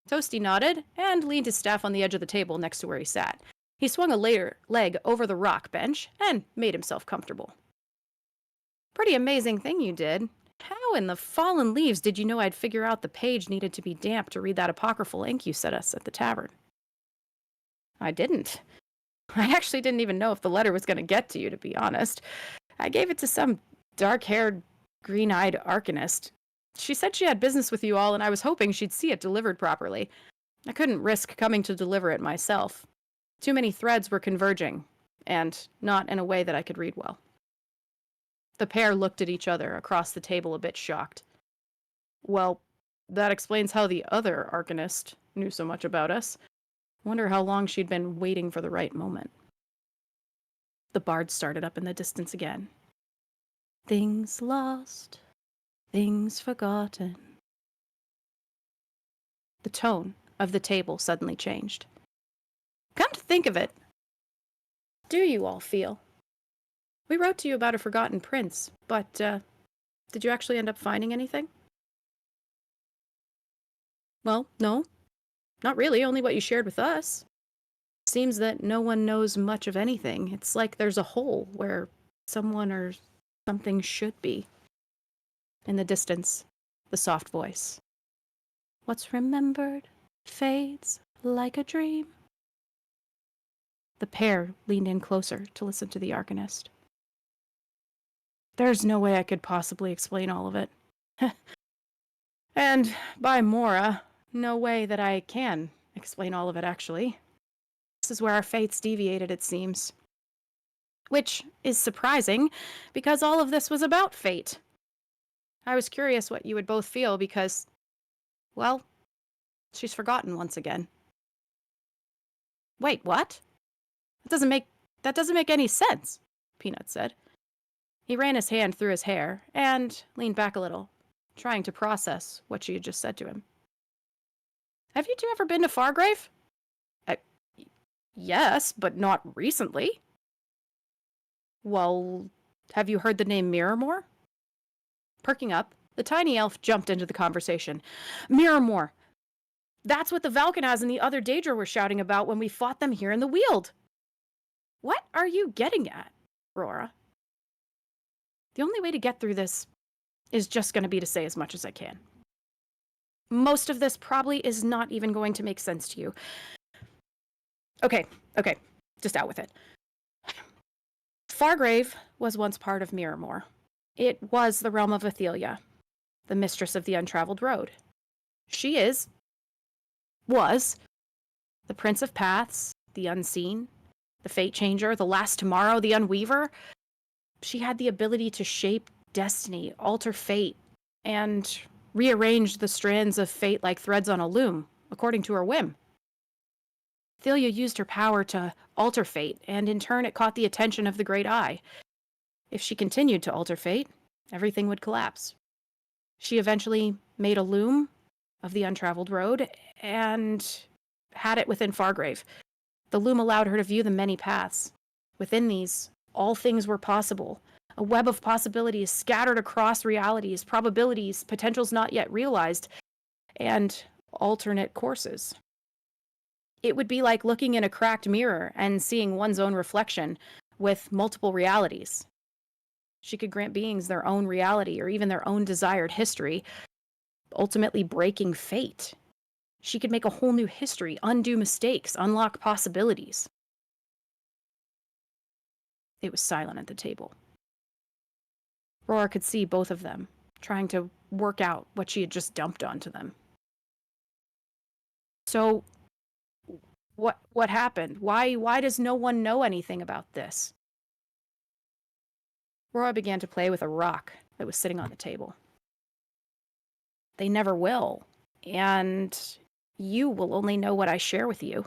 Toasty nodded and leaned his staff on the edge of the table next to where he sat. He swung a leg over the rock bench and made himself comfortable. Pretty amazing thing you did. How in the fallen leaves did you know I'd figure out the page needed to be damp to read that apocryphal ink you sent us at the tavern? I didn't. I actually didn't even know if the letter was going to get to you, to be honest. I gave it to some dark-haired, green-eyed arcanist. She said she had business with you all, and I was hoping she'd see it delivered properly. I couldn't risk coming to deliver it myself. Too many threads were converging, and not in a way that I could read well. The pair looked at each other across the table a bit shocked. Well, that explains how the other Arcanist knew so much about us. Wonder how long she'd been waiting for the right moment. The bard started up in the distance again. Things lost, things forgotten. The tone of the table suddenly changed. Come to think of it, do you all feel? We wrote to you about a forgotten prince, but, did you actually end up finding anything? Well, no. Not really, only what you shared with us. Seems that no one knows much of anything. It's like there's a hole where someone or something should be. In the distance, the soft voice. What's remembered fades like a dream. The pair leaned in closer to listen to the Arcanist. There's no way I could possibly explain all of it. And by Mora, no way that I can explain all of it, actually. This is where our fates deviated, it seems. Which is surprising, because all of this was about fate. I was curious what you would both feel, because, well, she's forgotten once again. Wait, what? That doesn't make any sense, Peanut said. He ran his hand through his hair and leaned back a little, trying to process what she had just said to him. Have you two ever been to Fargrave? Yes, but not recently. Well, have you heard the name Miramore? Perking up, the tiny elf jumped into the conversation. Miramore! That's what the Valkenaz and the other Daedra were shouting about when we fought them here in the Weald. What are you getting at, Aurora? The only way to get through this is just going to be to say as much as I can. Most of this probably is not even going to make sense to you. Okay, just out with it. Fargrave was once part of Miramore. It was the realm of Ithelia, the mistress of the untraveled road. She was, the Prince of Paths, the Unseen, the Fate Changer, the Last Tomorrow, the Unweaver. She had the ability to shape destiny, alter fate, and rearrange the strands of fate like threads on a loom, according to her whim. Ithelia used her power to alter fate, and in turn it caught the attention of the Great Eye. If she continued to alter fate, everything would collapse. She eventually made a loom of the untraveled road and had it within Fargrave. The loom allowed her to view the many paths. Within these, all things were possible. A web of possibilities scattered across realities, probabilities, potentials not yet realized, and alternate courses. It would be like looking in a cracked mirror and seeing one's own reflection with multiple realities. She could grant beings their own reality or even their own desired history, ultimately breaking fate. She could make a whole new history, undo mistakes, unlock possibilities. It was silent at the table. Aurora could see both of them, trying to work out what she had just dumped onto them. So, what happened? Why does no one know anything about this? Aurora began to play with a rock that was sitting on the table. They never will, and you will only know what I share with you.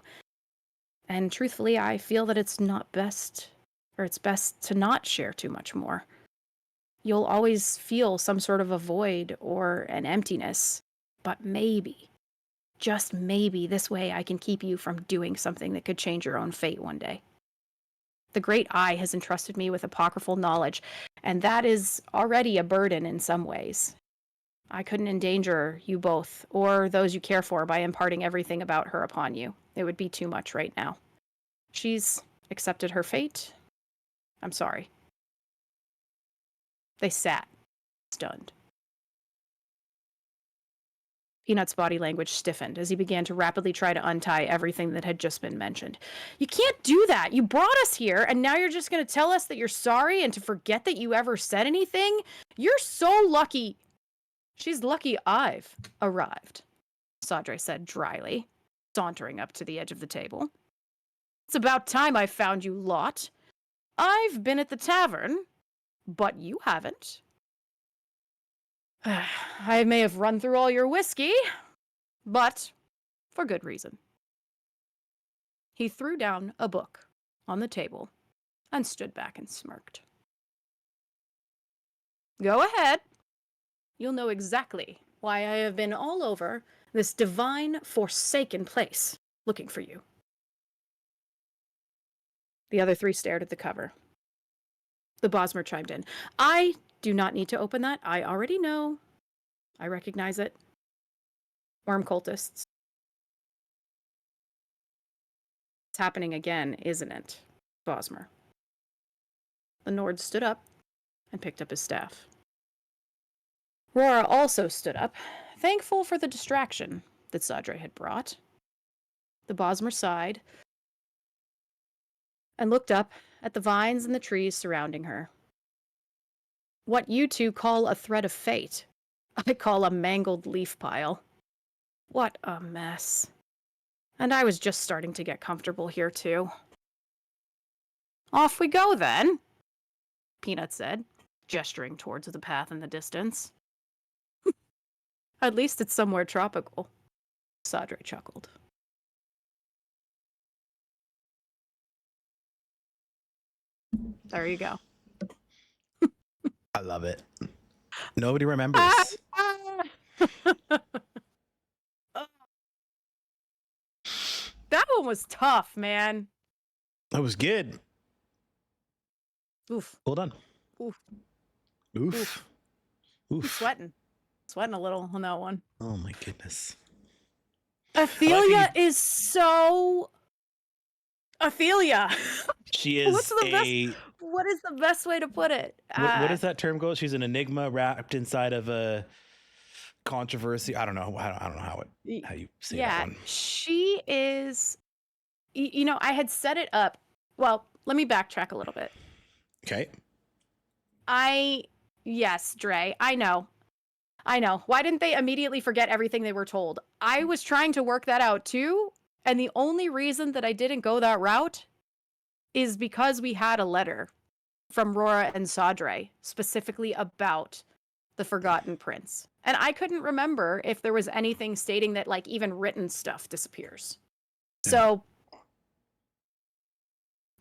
And truthfully, I feel that it's best to not share too much more. You'll always feel some sort of a void or an emptiness, but maybe, just maybe, this way I can keep you from doing something that could change your own fate one day. The Great Eye has entrusted me with apocryphal knowledge, and that is already a burden in some ways. I couldn't endanger you both, or those you care for, by imparting everything about her upon you. It would be too much right now. She's accepted her fate. I'm sorry. They sat, stunned. Peanut's body language stiffened as he began to rapidly try to untie everything that had just been mentioned. You can't do that! You brought us here, and now you're just going to tell us that you're sorry and to forget that you ever said anything? You're so lucky! She's lucky I've arrived, Sadre said dryly, sauntering up to the edge of the table. It's about time I found you lot. I've been at the tavern, but you haven't. I may have run through all your whiskey, but for good reason. He threw down a book on the table and stood back and smirked. Go ahead. You'll know exactly why I have been all over this divine, forsaken place looking for you. The other three stared at the cover. The Bosmer chimed in. I do not need to open that. I already know. I recognize it. Worm cultists. It's happening again, isn't it, Bosmer? The Nord stood up and picked up his staff. Rora also stood up, thankful for the distraction that Sadre had brought. The Bosmer sighed and looked up at the vines and the trees surrounding her. What you two call a thread of fate, I call a mangled leaf pile. What a mess. And I was just starting to get comfortable here, too. Off we go, then, Peanut said, gesturing towards the path in the distance. At least it's somewhere tropical, Sadre chuckled. There you go. I love it. Nobody remembers. That one was tough, man. That was good. Oof. Hold on. Oof. Oof. Oof. Oof. I'm sweating a little on that one. Oh my goodness. Ithelia is so Ithelia. She is what is the best way to put it? What does that term go? She's an enigma wrapped inside of a controversy. I don't know. I don't know how you say that one. She is. You know, I had set it up. Well, let me backtrack a little bit. Okay. Yes, Dre. I know. Why didn't they immediately forget everything they were told? I was trying to work that out too, and the only reason that I didn't go that route is because we had a letter from Rora and Sadre specifically about the Forgotten Prince. And I couldn't remember if there was anything stating that, like, even written stuff disappears. So,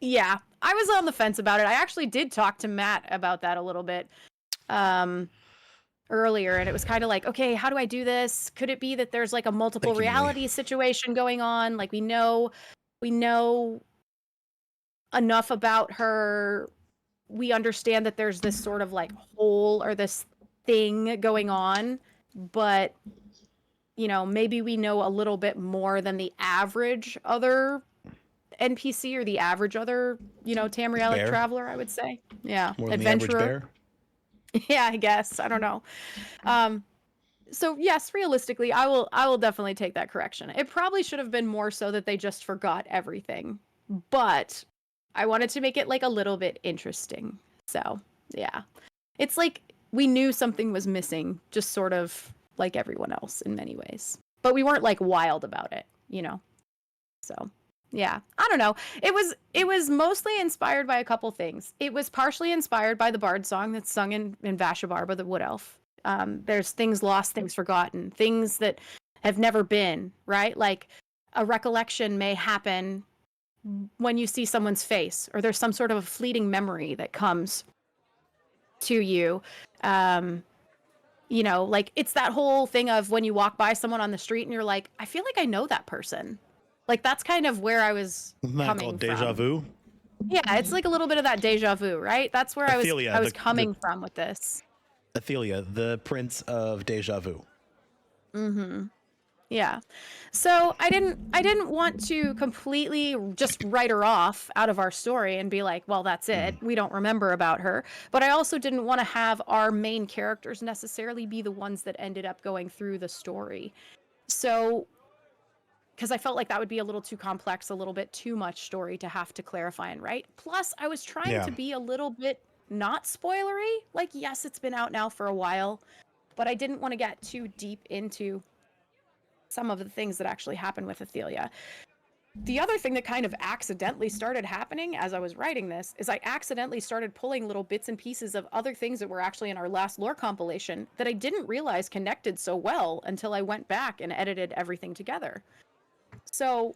yeah, I was on the fence about it. I actually did talk to Matt about that a little bit earlier, and it was kind of like, okay, how do I do this? Could it be that there's like a multiple reality situation going on? Like, we know enough about her. We understand that there's this sort of like hole or this thing going on, but you know, maybe we know a little bit more than the average other NPC or the average other, you know, Tamrielic traveler, I would say. Yeah. More than adventurer. the average bear? Yeah, I guess. I don't know. So yes, realistically, I will definitely take that correction. It probably should have been more so that they just forgot everything. But I wanted to make it like a little bit interesting. So, yeah. It's like we knew something was missing, just sort of like everyone else in many ways. But we weren't like wild about it, you know. So, yeah. I don't know. It was mostly inspired by a couple things. It was partially inspired by the Bard song that's sung in Vashabarba, the Wood Elf. There's things lost, things forgotten, things that have never been, right? Like a recollection may happen when you see someone's face, or there's some sort of a fleeting memory that comes to you. You know, like it's that whole thing of when you walk by someone on the street and you're like, I feel like I know that person. Like that's kind of where I was coming from. Deja vu? Yeah, it's like a little bit of that deja vu, right? That's where Ithelia, I was coming from with this. Ithelia, the prince of deja vu. Mm-hmm. Yeah. So I didn't want to completely just write her off out of our story and be like, well, that's it. We don't remember about her. But I also didn't want to have our main characters necessarily be the ones that ended up going through the story. So, because I felt like that would be a little too complex, a little bit too much story to have to clarify and write. Plus, I was trying to be a little bit not spoilery. Like, yes, it's been out now for a while. but I didn't want to get too deep into some of the things that actually happened with Ithelia. The other thing that kind of accidentally started happening as I was writing this is I accidentally started pulling little bits and pieces of other things that were actually in our last lore compilation that I didn't realize connected so well until I went back and edited everything together. So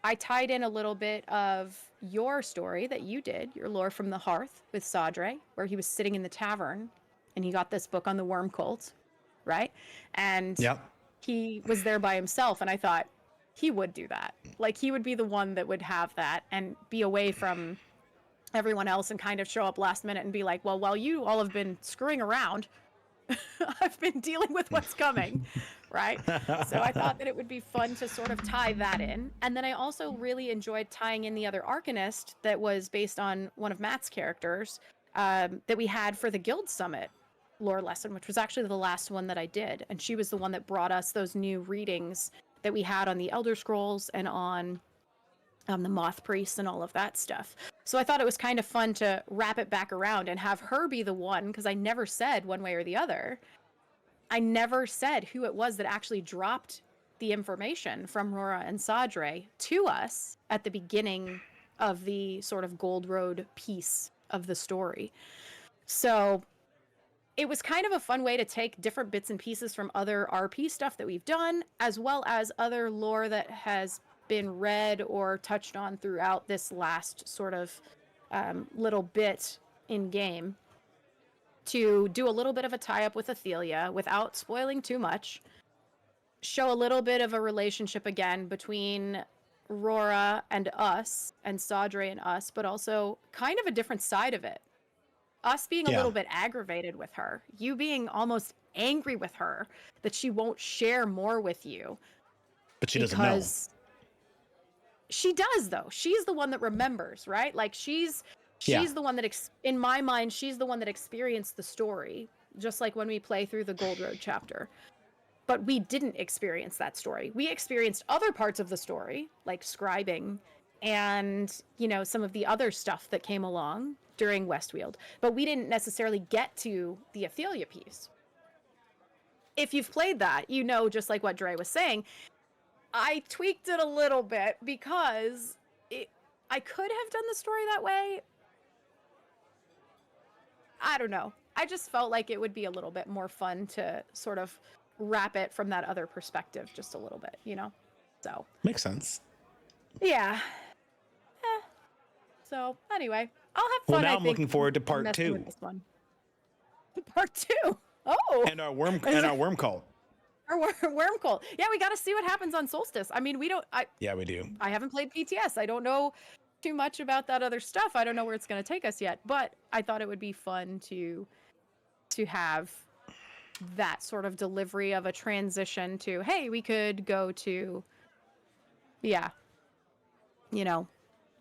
I tied in a little bit of your story that you did, your lore from the Hearth with Sadre, where he was sitting in the tavern and he got this book on the worm cult, right? And Yep. he was there by himself, and I thought he would do that. Like, he would be the one that would have that and be away from everyone else and kind of show up last minute and be like, well, while you all have been screwing around, I've been dealing with what's coming, right? So I thought that it would be fun to sort of tie that in. And then I also really enjoyed tying in the other Arcanist that was based on one of Matt's characters that we had for the Guild Summit lore lesson, which was actually the last one that I did. And she was the one that brought us those new readings that we had on the Elder Scrolls and on the Moth Priests and all of that stuff. So I thought it was kind of fun to wrap it back around and have her be the one, because I never said one way or the other. I never said who it was that actually dropped the information from Rora and Sadre to us at the beginning of the sort of Gold Road piece of the story. So it was kind of a fun way to take different bits and pieces from other RP stuff that we've done, as well as other lore that has been read or touched on throughout this last sort of little bit in game, to do a little bit of a tie-up with Ithelia without spoiling too much, show a little bit of a relationship again between Rora and us, and Sadre and us, but also kind of a different side of it. Us being a little bit aggravated with her, you being almost angry with her that she won't share more with you. But she doesn't know. She does, though. She's the one that remembers, right? Like, she's the one that, in my mind, she's the one that experienced the story, just like when we play through the Gold Road chapter. But we didn't experience that story. We experienced other parts of the story, like scribing and, you know, some of the other stuff that came along during Westweald, but we didn't necessarily get to the Ithelia piece. If you've played that, you know, just like what Dre was saying, I tweaked it a little bit because I could have done the story that way. I don't know. I just felt like it would be a little bit more fun to sort of wrap it from that other perspective just a little bit, you know? So. Makes sense. Yeah. So, anyway, I'll have fun. Well, now I'm looking forward to part 2. This one. Part 2. Oh. And our worm cult. Our worm cult. Yeah, we got to see what happens on Solstice. I mean, Yeah, we do. I haven't played PTS. I don't know too much about that other stuff. I don't know where it's going to take us yet, but I thought it would be fun to have that sort of delivery of a transition to, hey, we could go to,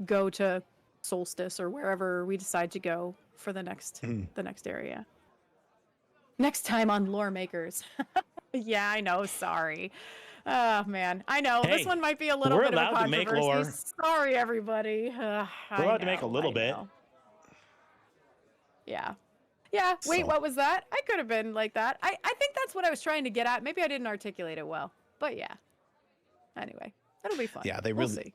go to Solstice or wherever we decide to go for the next area. Next time on Lore Makers. Yeah, I know. Sorry. Oh man, I know this one might be a little bit of a controversy. To make lore. Sorry, everybody. We're allowed to make a little bit. Yeah. Yeah. Wait, what was that? I could have been like that. I think that's what I was trying to get at. Maybe I didn't articulate it well, but yeah. Anyway, that'll be fun. Yeah, we'll see.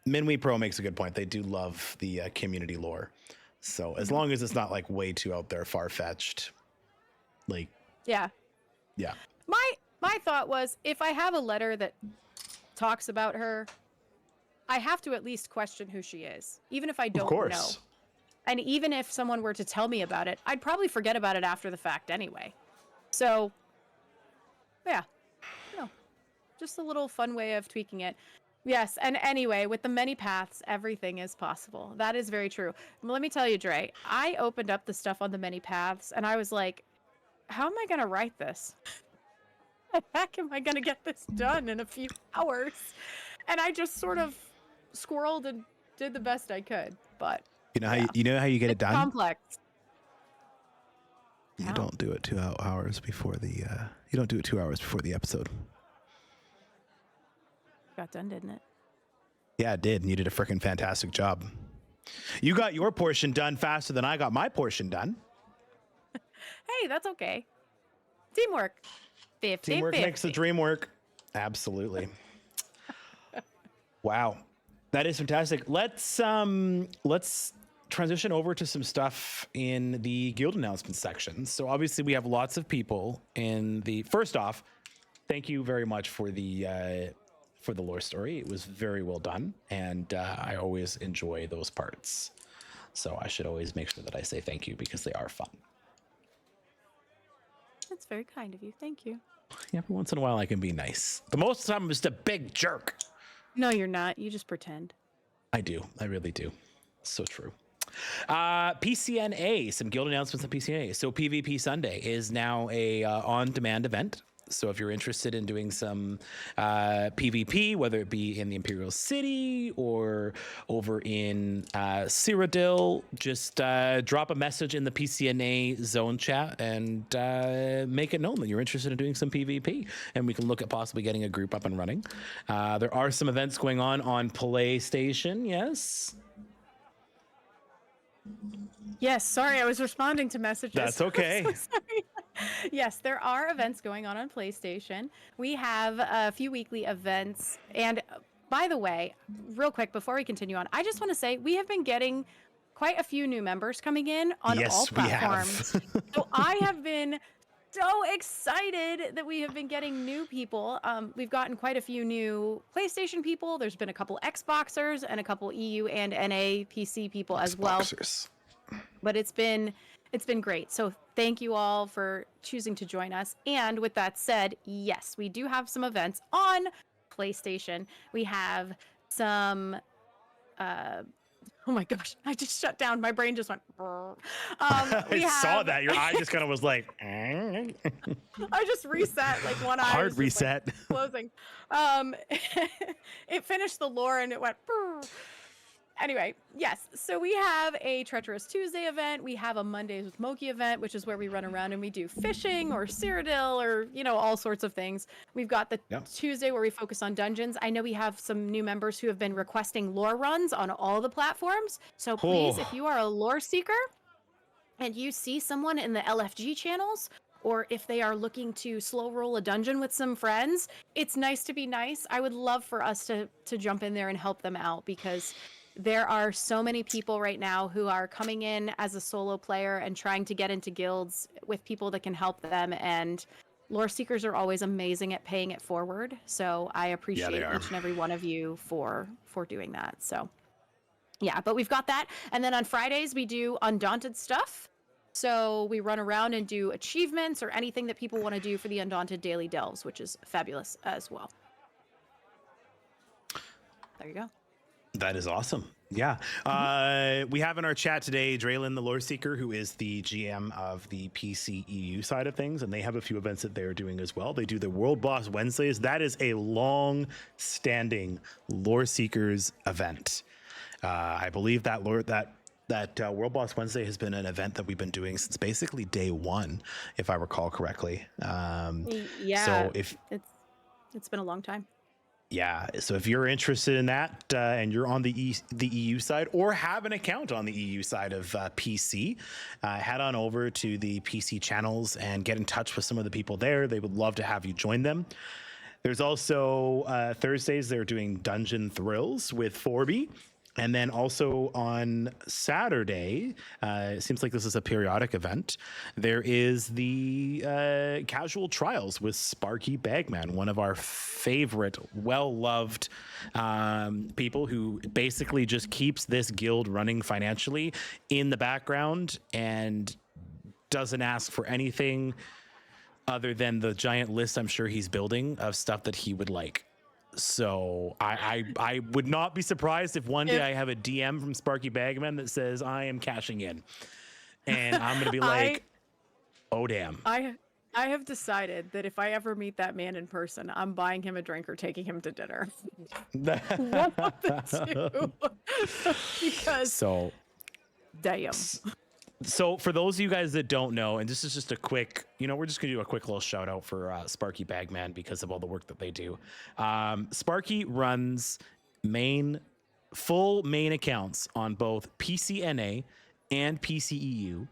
Minwe Pro makes a good point. They do love the community lore. So as long as it's not like way too out there, far-fetched, like. Yeah. Yeah. My thought was, if I have a letter that talks about her, I have to at least question who she is, even if I don't know. And even if someone were to tell me about it, I'd probably forget about it after the fact anyway. So, yeah. No. Just a little fun way of tweaking it. Yes, and anyway, with the many paths, everything is possible. That is very true. Let me tell you, Dre, I opened up the stuff on the many paths, and I was like, how am I going to write this? How the heck am I going to get this done in a few hours? And I just sort of squirreled and did the best I could. But you know how you get it done? Complex. You don't do it 2 hours before the you don't do it 2 hours before the episode. Got done, didn't it? Yeah, it did. And you did a freaking fantastic job. You got your portion done faster than I got my portion done. Hey, that's okay. Teamwork. 50, Teamwork 50. makes the dream work. Absolutely. Wow. That is fantastic. Let's transition over to some stuff in the guild announcement section. So obviously we have lots of people in the first off, thank you very much for the lore story. It was very well done, and I always enjoy those parts. So I should always make sure that I say thank you because they are fun. That's very kind of you. Thank you. Every once in a while I can be nice. But most of the time I'm just a big jerk. No, you're not. You just pretend. I do. I really do. So true. PCNA, some guild announcements on PCNA. So PvP Sunday is now a on-demand event. So if you're interested in doing some PvP, whether it be in the Imperial City or over in Cyrodiil, just drop a message in the PCNA zone chat and make it known that you're interested in doing some PvP, and we can look at possibly getting a group up and running. There are some events going on PlayStation, yes? Yes, sorry, I was responding to messages. That's okay. I'm so sorry. Yes, there are events going on PlayStation. We have a few weekly events. And by the way, real quick, before we continue on, I just want to say we have been getting quite a few new members coming in on all platforms. So I have been so excited that we have been getting new people. We've gotten quite a few new PlayStation people. There's been a couple Xboxers and a couple EU and NA PC people as well. But it's been great. So thank you all for choosing to join us. And with that said, yes, we do have some events on PlayStation. We have some oh my gosh, I just shut down. My brain just went. I saw that. Your eye just kind of was like. I just reset, like one eye. Hard reset. Like closing. It finished the lore and it went. Anyway, yes. So we have a Treacherous Tuesday event. We have a Mondays with Moki event, which is where we run around and we do fishing or Cyrodiil or, all sorts of things. We've got the Tuesday where we focus on dungeons. I know we have some new members who have been requesting lore runs on all the platforms. So please, if you are a lore seeker and you see someone in the LFG channels, or if they are looking to slow roll a dungeon with some friends, it's nice to be nice. I would love for us to jump in there and help them out, because there are so many people right now who are coming in as a solo player and trying to get into guilds with people that can help them. And lore seekers are always amazing at paying it forward. So I appreciate each and every one of you for doing that. So yeah, but we've got that. And then on Fridays, we do Undaunted stuff. So we run around and do achievements or anything that people want to do for the Undaunted Daily Delves, which is fabulous as well. There you go. That is awesome. Yeah. We have in our chat today Draylin, the lore seeker, who is the GM of the PC EU side of things, and they have a few events that they're doing as well. They do the World Boss Wednesdays. That is a long-standing lore seekers event. I believe that World Boss Wednesday has been an event that we've been doing since basically day one, if I recall correctly. Yeah. So it's been a long time. Yeah, so if you're interested in that and you're on the EU side or have an account on the EU side of PC, head on over to the PC channels and get in touch with some of the people there. They would love to have you join them. There's also Thursdays, they're doing Dungeon Thrills with Forby. And then also on Saturday, it seems like this is a periodic event, there is the Casual Trials with Sparky Bagman, one of our favorite, well-loved people who basically just keeps this guild running financially in the background and doesn't ask for anything other than the giant list I'm sure he's building of stuff that he would like. So I would not be surprised if one day I have a DM from Sparky Bagman that says I am cashing in, and I'm gonna be like, oh damn. I have decided that if I ever meet that man in person, I'm buying him a drink or taking him to dinner. One of the two. Because damn. So for those of you guys that don't know, and this is just a quick, we're just going to do a quick little shout out for Sparky Bagman because of all the work that they do. Sparky runs full main accounts on both PCNA and PCEU.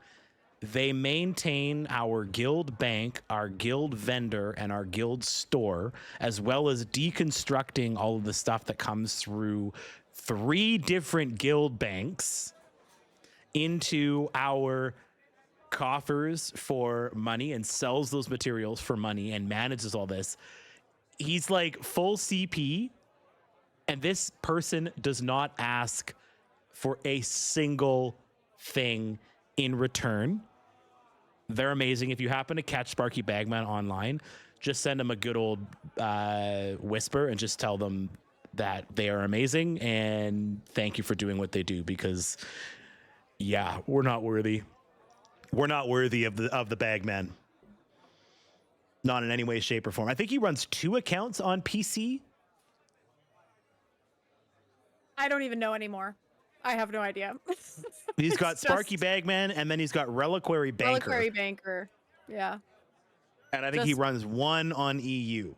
They maintain our guild bank, our guild vendor, and our guild store, as well as deconstructing all of the stuff that comes through 3 different guild banks into our coffers for money and sells those materials for money and manages all this. He's like full CP, and this person does not ask for a single thing in return. They're amazing. If you happen to catch Sparky Bagman online, just send them a good old whisper and just tell them that they are amazing and thank you for doing what they do, because yeah, we're not worthy. We're not worthy of the Bagman. Not in any way, shape, or form. I think he runs 2 accounts on PC. I don't even know anymore. I have no idea. He's got Sparky Bagman, and then he's got Reliquary Banker. Reliquary Banker. Yeah. And I think he runs 1 on EU.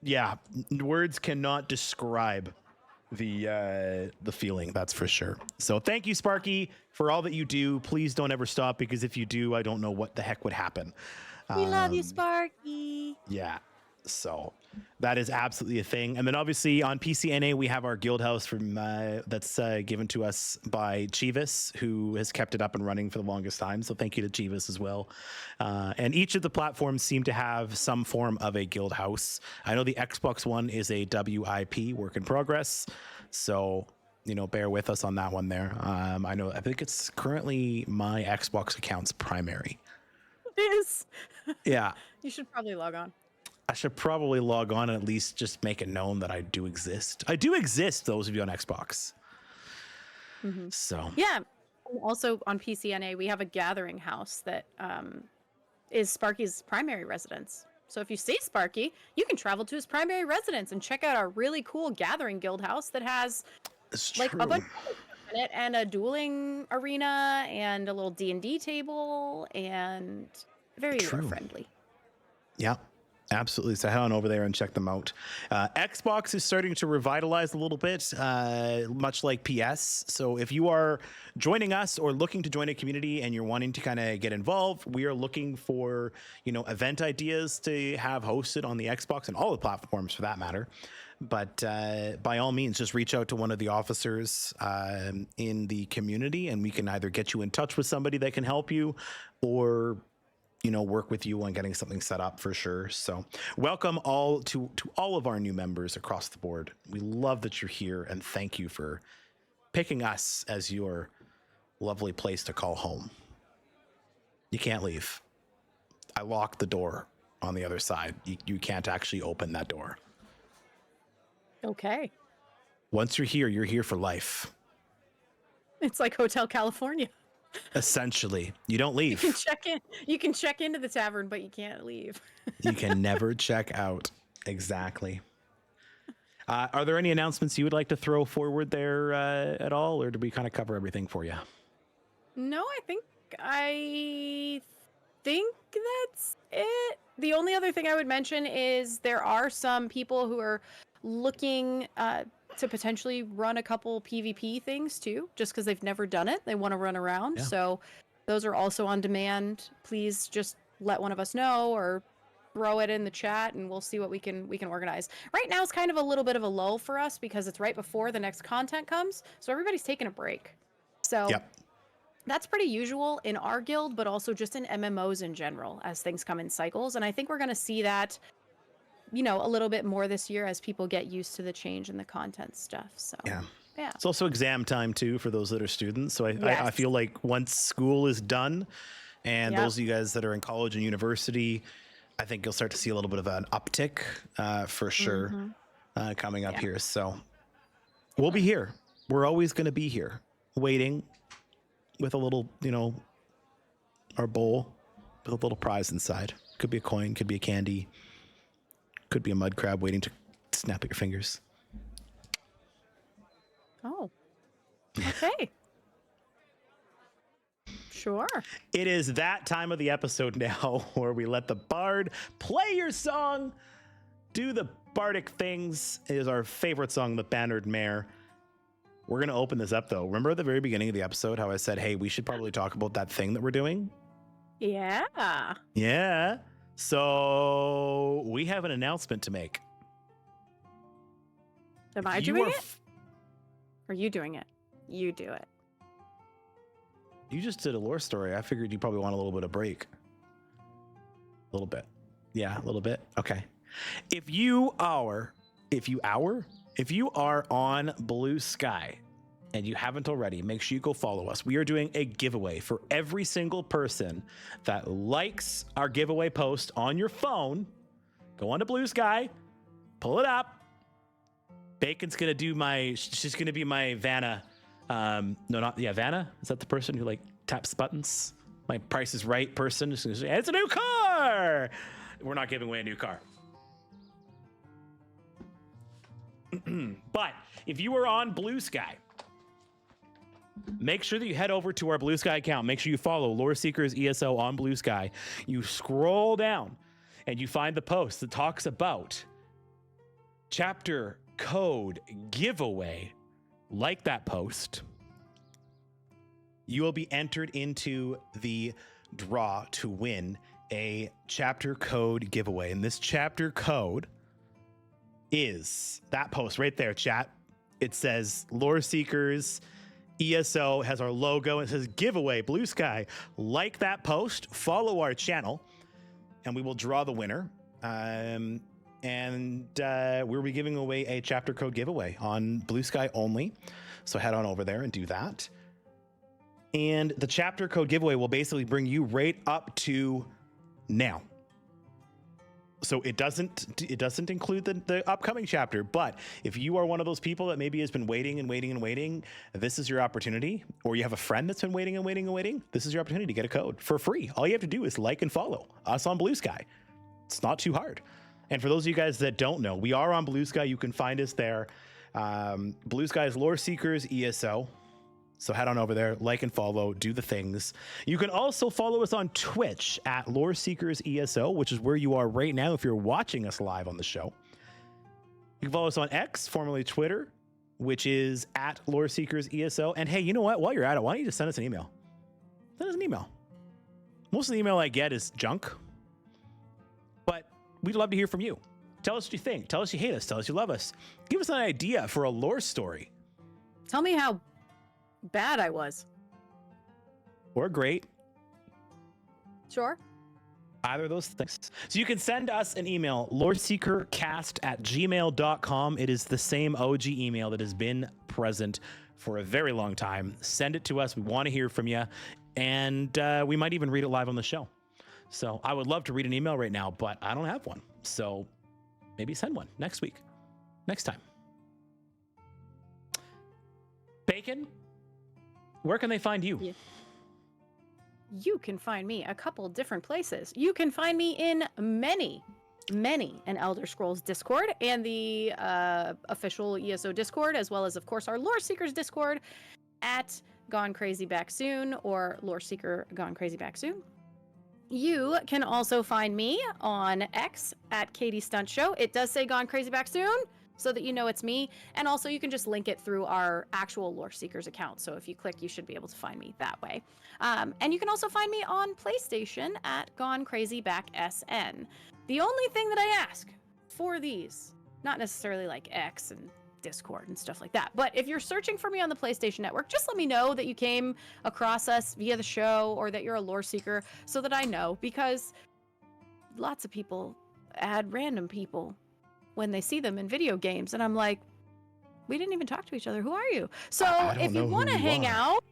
Yeah, words cannot describe the feeling, that's for sure. So thank you, Sparky, for all that you do. Please don't ever stop, because if you do, I don't know what the heck would happen. We love you, Sparky. Yeah. So that is absolutely a thing. And then obviously on PCNA, we have our guild house from that's given to us by Chivas, who has kept it up and running for the longest time. So thank you to Chivas as well. And each of the platforms seem to have some form of a guild house. I know the Xbox one is a WIP, work in progress. So, you know, bear with us on that one there. I think it's currently my Xbox account's primary. It is. Yeah. You should probably log on. I should probably log on and at least just make it known that I do exist. I do exist, those of you on Xbox. Mm-hmm. So. Yeah. Also on PCNA, we have a gathering house that is Sparky's primary residence. So if you see Sparky, you can travel to his primary residence and check out our really cool gathering guild house that has like a bunch in it, and a dueling arena and a little D&D table, and very friendly. Yeah. Absolutely. So head on over there and check them out. Xbox is starting to revitalize a little bit, much like PS. So if you are joining us or looking to join a community and you're wanting to kind of get involved, we are looking for, you know, event ideas to have hosted on the Xbox and all the platforms for that matter. But by all means, just reach out to one of the officers in the community, and we can either get you in touch with somebody that can help you, or you know, work with you on getting something set up for sure. So welcome all to all of our new members across the board. We love that you're here, and thank you for picking us as your lovely place to call home. You can't leave. I locked the door on the other side. You can't actually open that door. Okay. Once you're here for life. It's like Hotel California. Essentially, you don't leave. You can check in. You can check into the tavern, but you can't leave. You can never check out. Exactly. Are there any announcements you would like to throw forward there at all, or did we kind of cover everything for you? No, I think that's it. The only other thing I would mention is there are some people who are looking to potentially run a couple PvP things too, just because they've never done it. They want to run around. Yeah. So those are also on demand. Please just let one of us know or throw it in the chat, and we'll see what we can organize. Right now it's kind of a little bit of a lull for us because it's right before the next content comes. So everybody's taking a break. So that's pretty usual in our guild, but also just in MMOs in general as things come in cycles. And I think we're going to see that, you know, a little bit more this year as people get used to the change in the content stuff. So yeah. It's also exam time too for those that are students. So I feel like once school is done, and those of you guys that are in college and university, I think you'll start to see a little bit of an uptick for sure coming up here. So we'll be here. We're always going to be here waiting with a little, you know, our bowl with a little prize inside. Could be a coin, could be a candy. Could be a mud crab waiting to snap at your fingers. Oh, okay. Sure. It is that time of the episode now where we let the bard play your song, do the bardic things. It is our favorite song, The Bannered Mare. We're going to open this up, though. Remember at the very beginning of the episode how I said, hey, we should probably talk about that thing that we're doing? Yeah. Yeah. So we have an announcement to make. Am I doing it? Or are you doing it? You do it. You just did a lore story. I figured you probably want a little bit of break. A little bit. Yeah, a little bit. Okay. If you are on Blue Sky and you haven't already, make sure you go follow us. We are doing a giveaway for every single person that likes our giveaway post on your phone. Go on to Blue Sky, pull it up. Bacon's gonna do she's gonna be my Vanna. Vanna? Is that the person who like taps buttons? My Price is Right person. It's a new car. We're not giving away a new car. But if you are on Blue Sky, make sure that you head over to our Blue Sky account. Make sure you follow Loreseekers ESO on Blue Sky. You scroll down and you find the post that talks about chapter code giveaway. Like that post, you will be entered into the draw to win a chapter code giveaway. And this chapter code is that post right there, chat. It says Loreseekers ESO, has our logo. It says giveaway Blue Sky. Like that post, follow our channel, and we will draw the winner. We'll be giving away a chapter code giveaway on Blue Sky only. So head on over there and do that. And the chapter code giveaway will basically bring you right up to now. So it doesn't include the upcoming chapter, but if you are one of those people that maybe has been waiting and waiting and waiting, this is your opportunity. Or you have a friend that's been waiting and waiting and waiting, this is your opportunity to get a code for free. All you have to do is like and follow us on Blue Sky. It's not too hard. And for those of you guys that don't know, we are on Blue Sky. You can find us there. Blue Sky is Loreseekers ESO. So head on over there, like and follow, do the things. You can also follow us on Twitch at Loreseekers ESO, which is where you are right now if you're watching us live on the show. You can follow us on X, formerly Twitter, which is at Loreseekers ESO. And hey, you know what? While you're at it, why don't you just send us an email? Send us an email. Most of the email I get is junk. But we'd love to hear from you. Tell us what you think. Tell us you hate us. Tell us you love us. Give us an idea for a lore story. Tell me how bad I was. Or great. Sure. Either of those things. So you can send us an email, loreseekercast@gmail.com. It is the same OG email that has been present for a very long time. Send it to us. We want to hear from you. And we might even read it live on the show. So I would love to read an email right now, but I don't have one. So maybe send one next week. Next time. Bacon, where can they find you? Yeah. You can find me a couple different places. You can find me in many an Elder Scrolls Discord and the official ESO Discord, as well as, of course, our Lore Seekers Discord at Gone Crazy Back Soon or Lore Seeker Gone Crazy Back Soon. You can also find me on X at Katie Stunt Show. It does say Gone Crazy Back Soon, so that you know it's me. And also you can just link it through our actual Lore Seekers account. So if you click, you should be able to find me that way. And you can also find me on PlayStation at Gone Crazy Back SN. The only thing that I ask for these, not necessarily like X and Discord and stuff like that, but if you're searching for me on the PlayStation Network, just let me know that you came across us via the show or that you're a lore seeker so that I know, because lots of people add random people when they see them in video games, and I'm like, we didn't even talk to each other. Who are you? So if you want to hang out,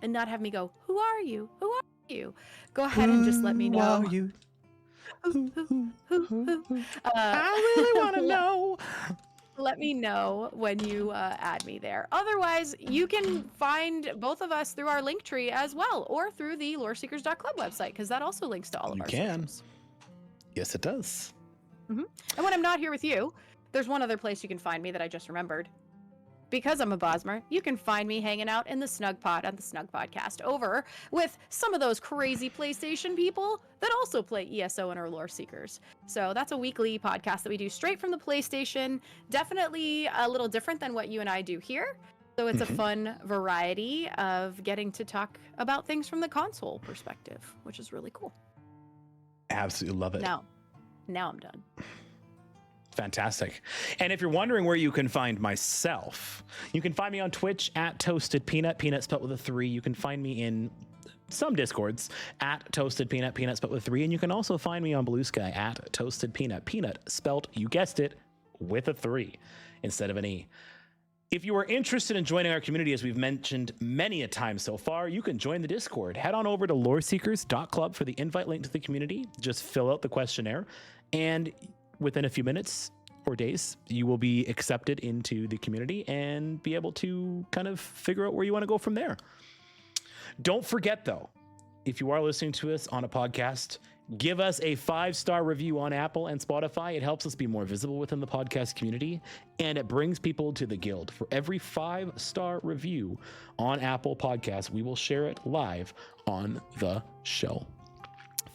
and not have me go, who are you? Who are you? Go ahead and just let me know. Who are you? Who? I really want to know. Let me know when you add me there. Otherwise, you can find both of us through our link tree as well, or through the loreseekers.club website, because that also links to all of our socials. Yes, it does. Mm-hmm. And when I'm not here with you, there's one other place you can find me that I just remembered. because I'm a Bosmer, you can find me hanging out in the Snug Pod on the Snug Podcast over with some of those crazy PlayStation people that also play ESO and are lore seekers. So that's a weekly podcast that we do straight from the PlayStation. Definitely a little different than what you and I do here. So it's a fun variety of getting to talk about things from the console perspective, which is really cool. Absolutely love it. Now I'm done. Fantastic. And if you're wondering where you can find myself, you can find me on Twitch at Toasted Peanut, peanut spelled with a 3. You can find me in some Discords at Toasted Peanut, peanut spelled with 3. And you can also find me on Blue Sky at Toasted Peanut, peanut spelled, you guessed it, with a 3 instead of an E. If you are interested in joining our community, as we've mentioned many a time so far, you can join the Discord. Head on over to loreseekers.club for the invite link to the community. Just fill out the questionnaire, and within a few minutes or days, you will be accepted into the community and be able to kind of figure out where you want to go from there. Don't forget, though, if you are listening to us on a podcast, give us a 5-star review on Apple and Spotify. It helps us be more visible within the podcast community, and it brings people to the guild. For every 5-star review on Apple Podcasts, we will share it live on the show.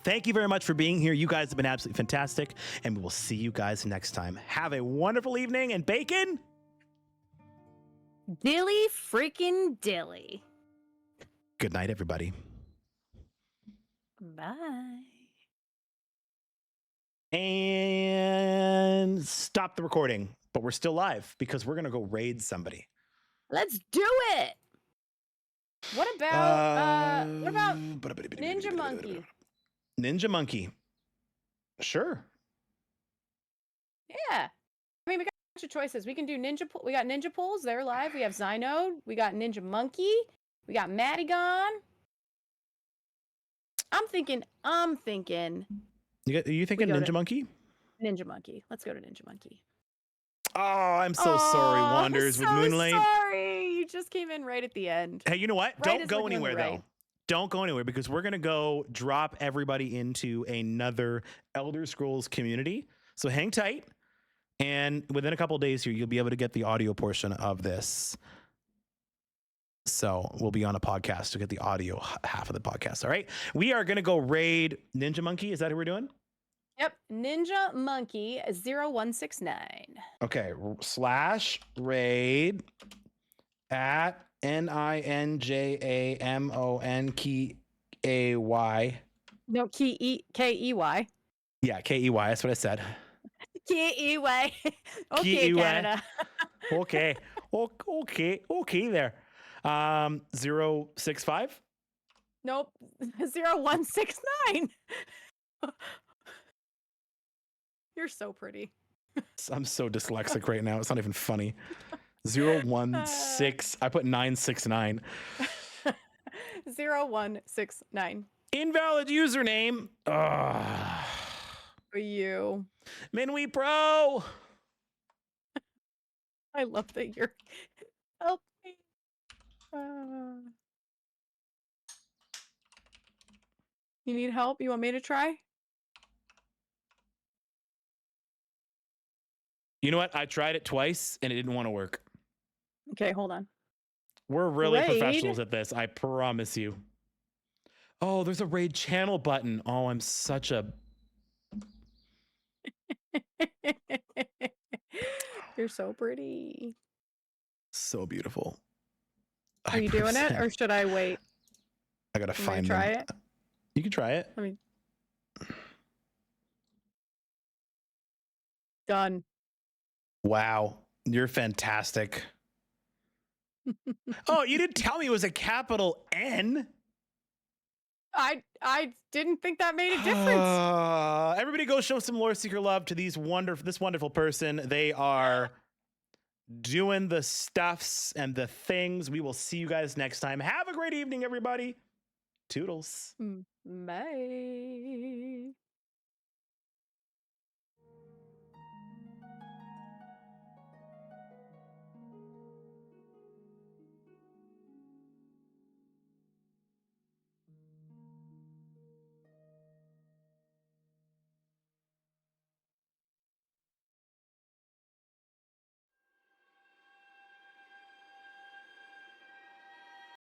Thank you very much for being here. You guys have been absolutely fantastic, and we will see you guys next time. Have a wonderful evening, and bacon! Dilly freaking dilly. Good night, everybody. Bye. And stop the recording, but we're still live because we're going to go raid somebody. Let's do it. What about Ninja Monkey? Ninja Monkey. Sure. Yeah. I mean, we got a bunch of choices. We can do we got Ninja Pulls, they're live. We have Zinode, we got Ninja Monkey, we got Madigon. I'm thinking. You thinking Ninja Monkey? Ninja Monkey. Let's go to Ninja Monkey. Oh, I'm so sorry, Wanders with Moonlight. Sorry, you just came in right at the end. Hey, you know what? Right Don't go anywhere, though. Don't go anywhere, because we're going to go drop everybody into another Elder Scrolls community. So hang tight. And within a couple of days here, you'll be able to get the audio portion of this. So we'll be on a podcast to get the audio half of the podcast. All right. We are going to go raid Ninja Monkey. Is that who we're doing? Yep. Ninja Monkey 0169. Okay. /raid at NINJAMONKEY. No, KEY. Yeah, KEY. That's what I said. KEY. Okay, K-E-Y. Canada. Okay. Okay there. 065. Nope. 0169. You're so pretty. I'm so dyslexic right now. It's not even funny. 016. I put 969. 0169. Invalid username. For you. Minwee Pro. I love that you're help me. You need help? You want me to try? You know what? I tried it twice and it didn't want to work. Okay, hold on. We're really Raid? professionals at this. I promise you. Oh, there's a raid channel button. Oh, I'm such a... You're so pretty. So beautiful. Are you doing it, or should I wait? I gotta find try them. it. You can try it. I mean, done. Wow, you're fantastic. Oh, you didn't tell me it was a capital N. I didn't think that made a difference. Everybody go show some Loreseeker love to this wonderful person. They are doing the stuffs and the things. We will see you guys next time. Have a great evening, everybody. Toodles. Bye.